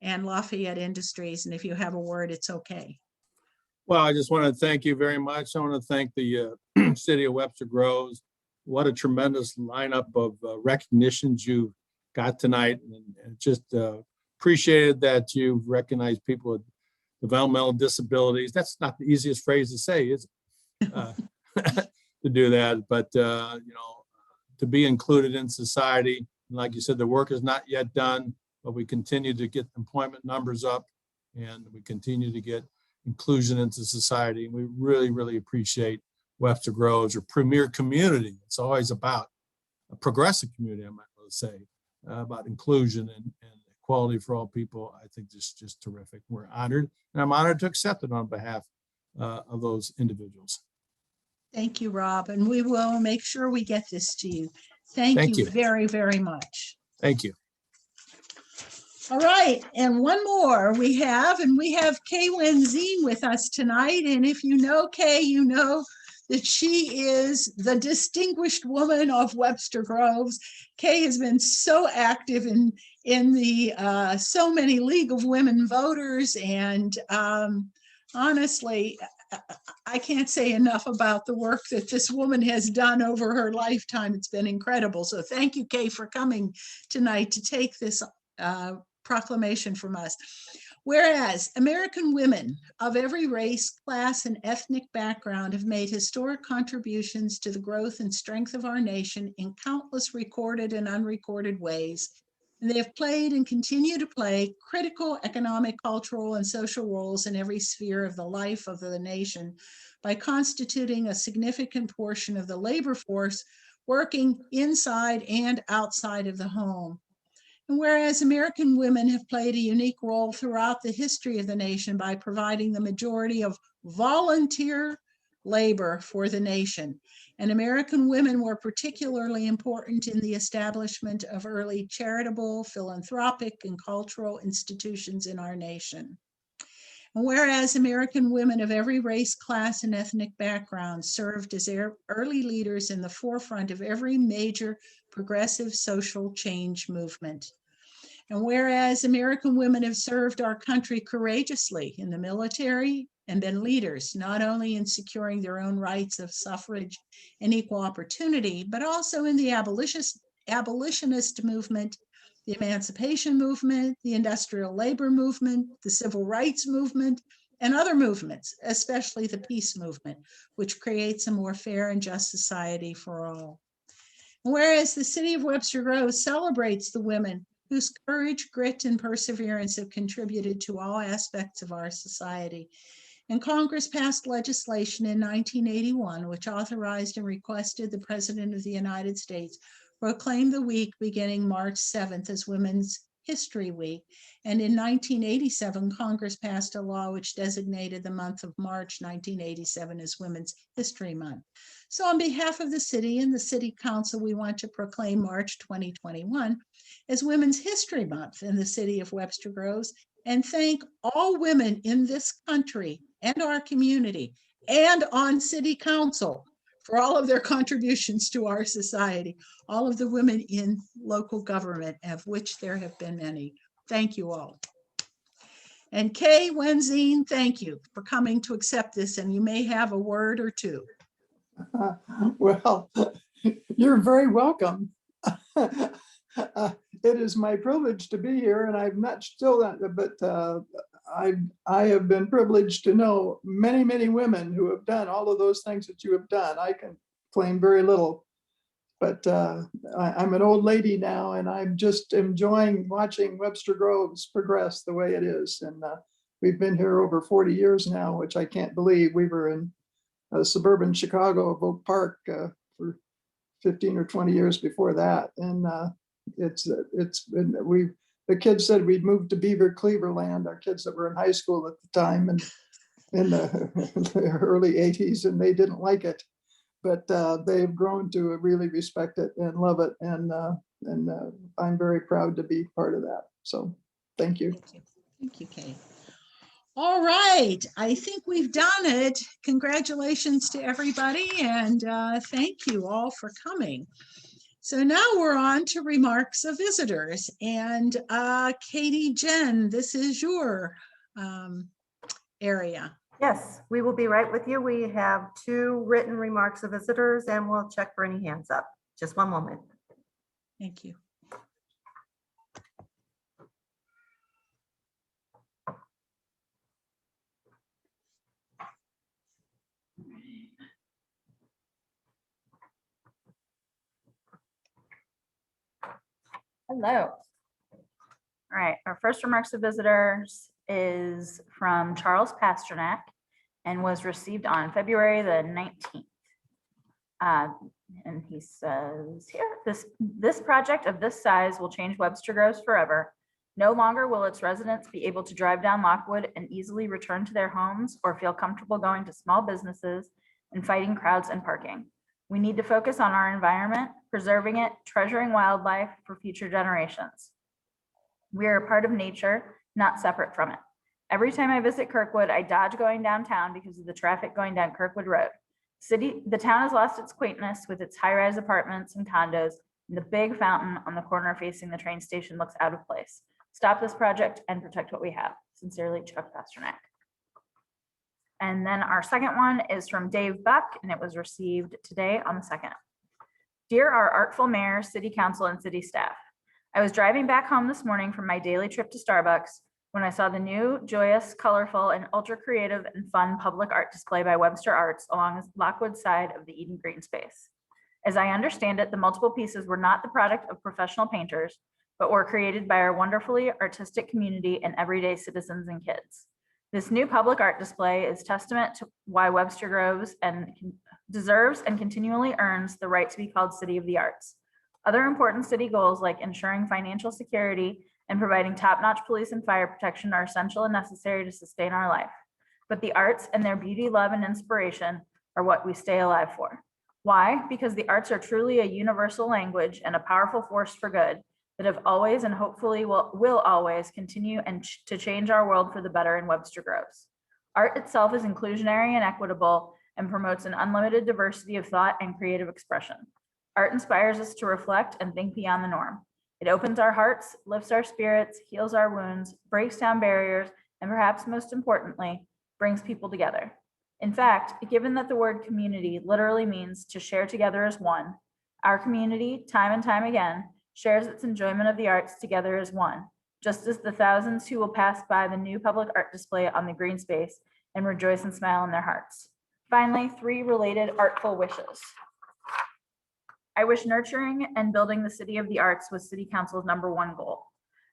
And Lafayette Industries, and if you have a word, it's okay. Well, I just want to thank you very much. I want to thank the City of Webster Groves. What a tremendous lineup of recognitions you got tonight, and just appreciated that you recognize people with developmental disabilities. That's not the easiest phrase to say, is it? To do that, but you know, to be included in society. And like you said, the work is not yet done, but we continue to get employment numbers up, and we continue to get inclusion into society. And we really, really appreciate Webster Groves, or premier community. It's always about a progressive community, I might well say, about inclusion and equality for all people. I think this is just terrific. We're honored, and I'm honored to accept it on behalf of those individuals. Thank you, Rob, and we will make sure we get this to you. Thank you very, very much. Thank you. All right, and one more we have Kay Wenzine with us tonight. And if you know Kay, you know that she is the distinguished woman of Webster Groves. Kay has been so active in the so many League of Women Voters, and honestly, I can't say enough about the work that this woman has done over her lifetime. It's been incredible. So thank you, Kay, for coming tonight to take this proclamation from us. Whereas American women of every race, class, and ethnic background have made historic contributions to the growth and strength of our nation in countless recorded and unrecorded ways, and they have played and continue to play critical economic, cultural, and social roles in every sphere of the life of the nation by constituting a significant portion of the labor force working inside and outside of the home. And whereas American women have played a unique role throughout the history of the nation by providing the majority of volunteer labor for the nation. And American women were particularly important in the establishment of early charitable, philanthropic, and cultural institutions in our nation. And whereas American women of every race, class, and ethnic background served as early leaders in the forefront of every major progressive social change movement. And whereas American women have served our country courageously in the military and been leaders, not only in securing their own rights of suffrage and equal opportunity, but also in the abolitionist movement, the emancipation movement, the industrial labor movement, the civil rights movement, and other movements, especially the peace movement, which creates a more fair and just society for all. Whereas the city of Webster Groves celebrates the women whose courage, grit, and perseverance have contributed to all aspects of our society. And Congress passed legislation in 1981, which authorized and requested the President of the United States proclaim the week beginning March 7th as Women's History Week. And in 1987, Congress passed a law which designated the month of March 1987 as Women's History Month. So on behalf of the city and the City Council, we want to proclaim March 2021 as Women's History Month in the city of Webster Groves and thank all women in this country and our community and on City Council for all of their contributions to our society, all of the women in local government, of which there have been many. Thank you all. And Kay Wenzine, thank you for coming to accept this, and you may have a word or two. Well, you're very welcome. It is my privilege to be here, and I've not still that, but I have been privileged to know many, many women who have done all of those things that you have done. I can claim very little, but I'm an old lady now, and I'm just enjoying watching Webster Groves progress the way it is. And we've been here over 40 years now, which I can't believe. We were in suburban Chicago of Oak Park for 15 or 20 years before that. And the kids said we'd moved to Beaver Cleaverland, our kids that were in high school at the time and in the early 80s, and they didn't like it, but they've grown to really respect it and love it. And I'm very proud to be part of that. So thank you. Thank you, Kay. All right, I think we've done it. Congratulations to everybody, and thank you all for coming. So now we're on to remarks of visitors, and Katie, Jen, this is your area. Yes, we will be right with you. We have 2 written remarks of visitors, and we'll check for any hands up. Just one moment. Thank you. Hello. All right, our first remarks of visitors is from Charles Pasternak and was received on February the 19th. And he says here, this project of this size will change Webster Groves forever. No longer will its residents be able to drive down Lockwood and easily return to their homes or feel comfortable going to small businesses and fighting crowds and parking. We need to focus on our environment, preserving it, treasuring wildlife for future generations. We are a part of nature, not separate from it. Every time I visit Kirkwood, I dodge going downtown because of the traffic going down Kirkwood Road. The town has lost its quaintness with its high-rise apartments and condos, and the big fountain on the corner facing the train station looks out of place. Stop this project and protect what we have. Sincerely, Chuck Pasternak. And then our second one is from Dave Buck, and it was received today on the 2nd. Dear our artful mayor, city council, and city staff, I was driving back home this morning from my daily trip to Starbucks when I saw the new, joyous, colorful, and ultra creative and fun public art display by Webster Arts along the Lockwood side of the Eden Green space. As I understand it, the multiple pieces were not the product of professional painters, but were created by our wonderfully artistic community and everyday citizens and kids. This new public art display is testament to why Webster Groves deserves and continually earns the right to be called City of the Arts. Other important city goals like ensuring financial security and providing top-notch police and fire protection are essential and necessary to sustain our life. But the arts and their beauty, love, and inspiration are what we stay alive for. Why? Because the arts are truly a universal language and a powerful force for good that have always and hopefully will always continue to change our world for the better in Webster Groves. Art itself is inclusionary and equitable and promotes an unlimited diversity of thought and creative expression. Art inspires us to reflect and think beyond the norm. It opens our hearts, lifts our spirits, heals our wounds, breaks down barriers, and perhaps most importantly, brings people together. In fact, given that the word community literally means to share together as one, our community, time and time again, shares its enjoyment of the arts together as one, just as the thousands who will pass by the new public art display on the green space and rejoice and smile in their hearts. Finally, 3 related artful wishes. I wish nurturing and building the city of the arts was City Council's #1 goal.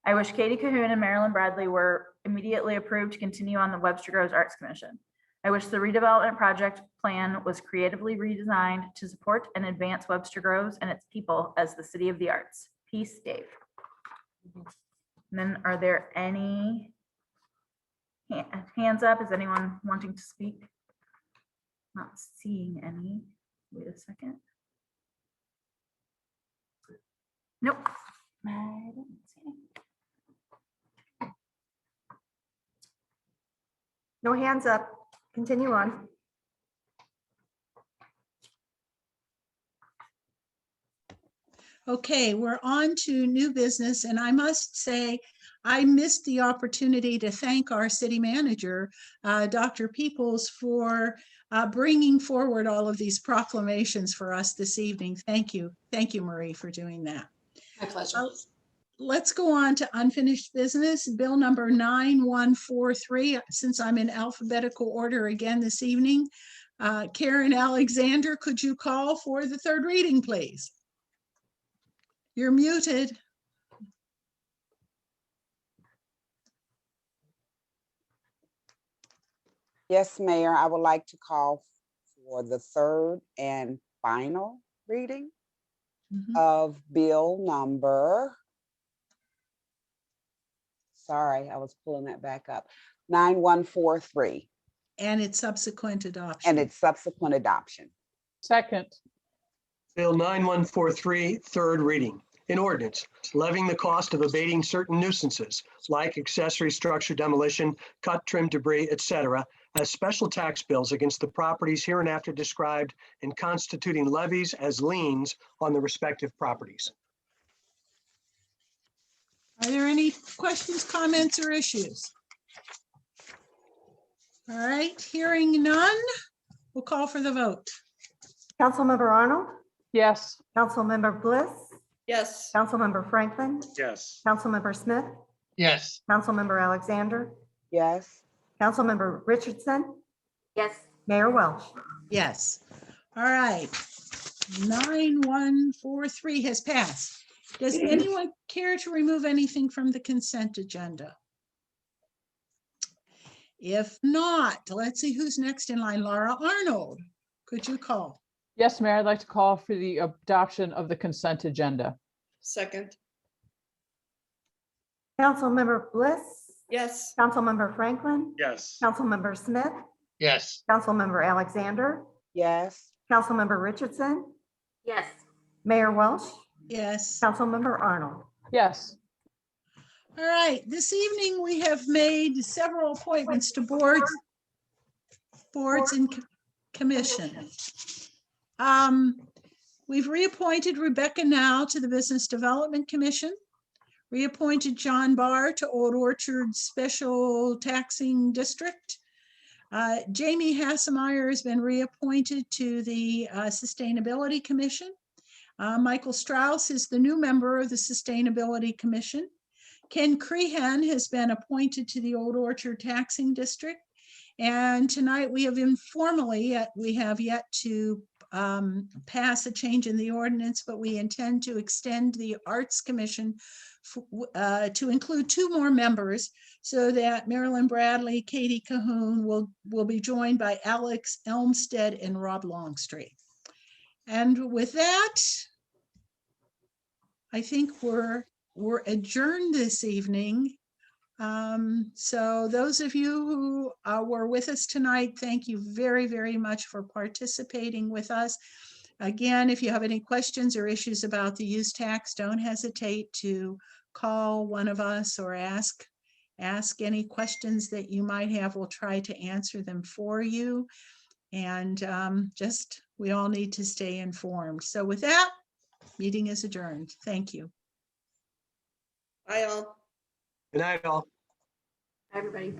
I wish Katie Cahoon and Marilyn Bradley were immediately approved to continue on the Webster Groves Arts Commission. I wish the redevelopment project plan was creatively redesigned to support and advance Webster Groves and its people as the city of the arts. Peace, Dave. And then are there any hands up? Is anyone wanting to speak? Not seeing any. Wait a second. Nope. I don't see any. No hands up. Continue on. Okay, we're on to new business, and I must say, I missed the opportunity to thank our city manager, Dr. Peoples, for bringing forward all of these proclamations for us this evening. Thank you. Thank you, Marie, for doing that. My pleasure. Let's go on to unfinished business, bill number 9143. Since I'm in alphabetical order again this evening, Karen Alexander, could you call for the third reading, please? You're muted. Yes, Mayor, I would like to call for the third and final reading of bill number, sorry, I was pulling that back up, 9143. And its subsequent adoption. And its subsequent adoption. Second. Bill 9143, third reading. An ordinance levying the cost of abating certain nuisances like accessory structure demolition, cut, trim, debris, etc., as special tax bills against the properties hereinafter described and constituting levies as liens on the respective properties. Are there any questions, comments, or issues? All right, hearing none, we'll call for the vote. Councilmember Arnold? Yes. Councilmember Bliss? Yes. Councilmember Franklin? Yes. Councilmember Smith? Yes. Councilmember Alexander? Yes. Councilmember Richardson? Yes. Mayor Welch? Yes. All right. 9143 has passed. Does anyone care to remove anything from the consent agenda? If not, let's see who's next in line. Laura Arnold, could you call? Yes, Mayor, I'd like to call for the adoption of the consent agenda. Second. Councilmember Bliss? Yes. Councilmember Franklin? Yes. Councilmember Smith? Yes. Councilmember Alexander? Yes. Councilmember Richardson? Yes. Mayor Welch? Yes. Councilmember Arnold? Yes. All right, this evening we have made several appointments to boards and commissions. We've reappointed Rebecca Now to the Business Development Commission, reappointed John Barr to Old Orchard Special Taxing District. Jamie Hassemeyer has been reappointed to the Sustainability Commission. Michael Strauss is the new member of the Sustainability Commission. Ken Crehan has been appointed to the Old Orchard Taxing District. And tonight we have informally, we have yet to pass a change in the ordinance, but we intend to extend the Arts Commission to include 2 more members so that Marilyn Bradley, Katie Cahoon will be joined by Alex Elmstead and Rob Longstreet. And with that, I think we're adjourned this evening. So those of you who were with us tonight, thank you very, very much for participating with us. Again, if you have any questions or issues about the use tax, don't hesitate to call one of us or ask any questions that you might have. We'll try to answer them for you. And we all need to stay informed. So with that, meeting is adjourned. Thank you. Bye all. Good night, all. Everybody.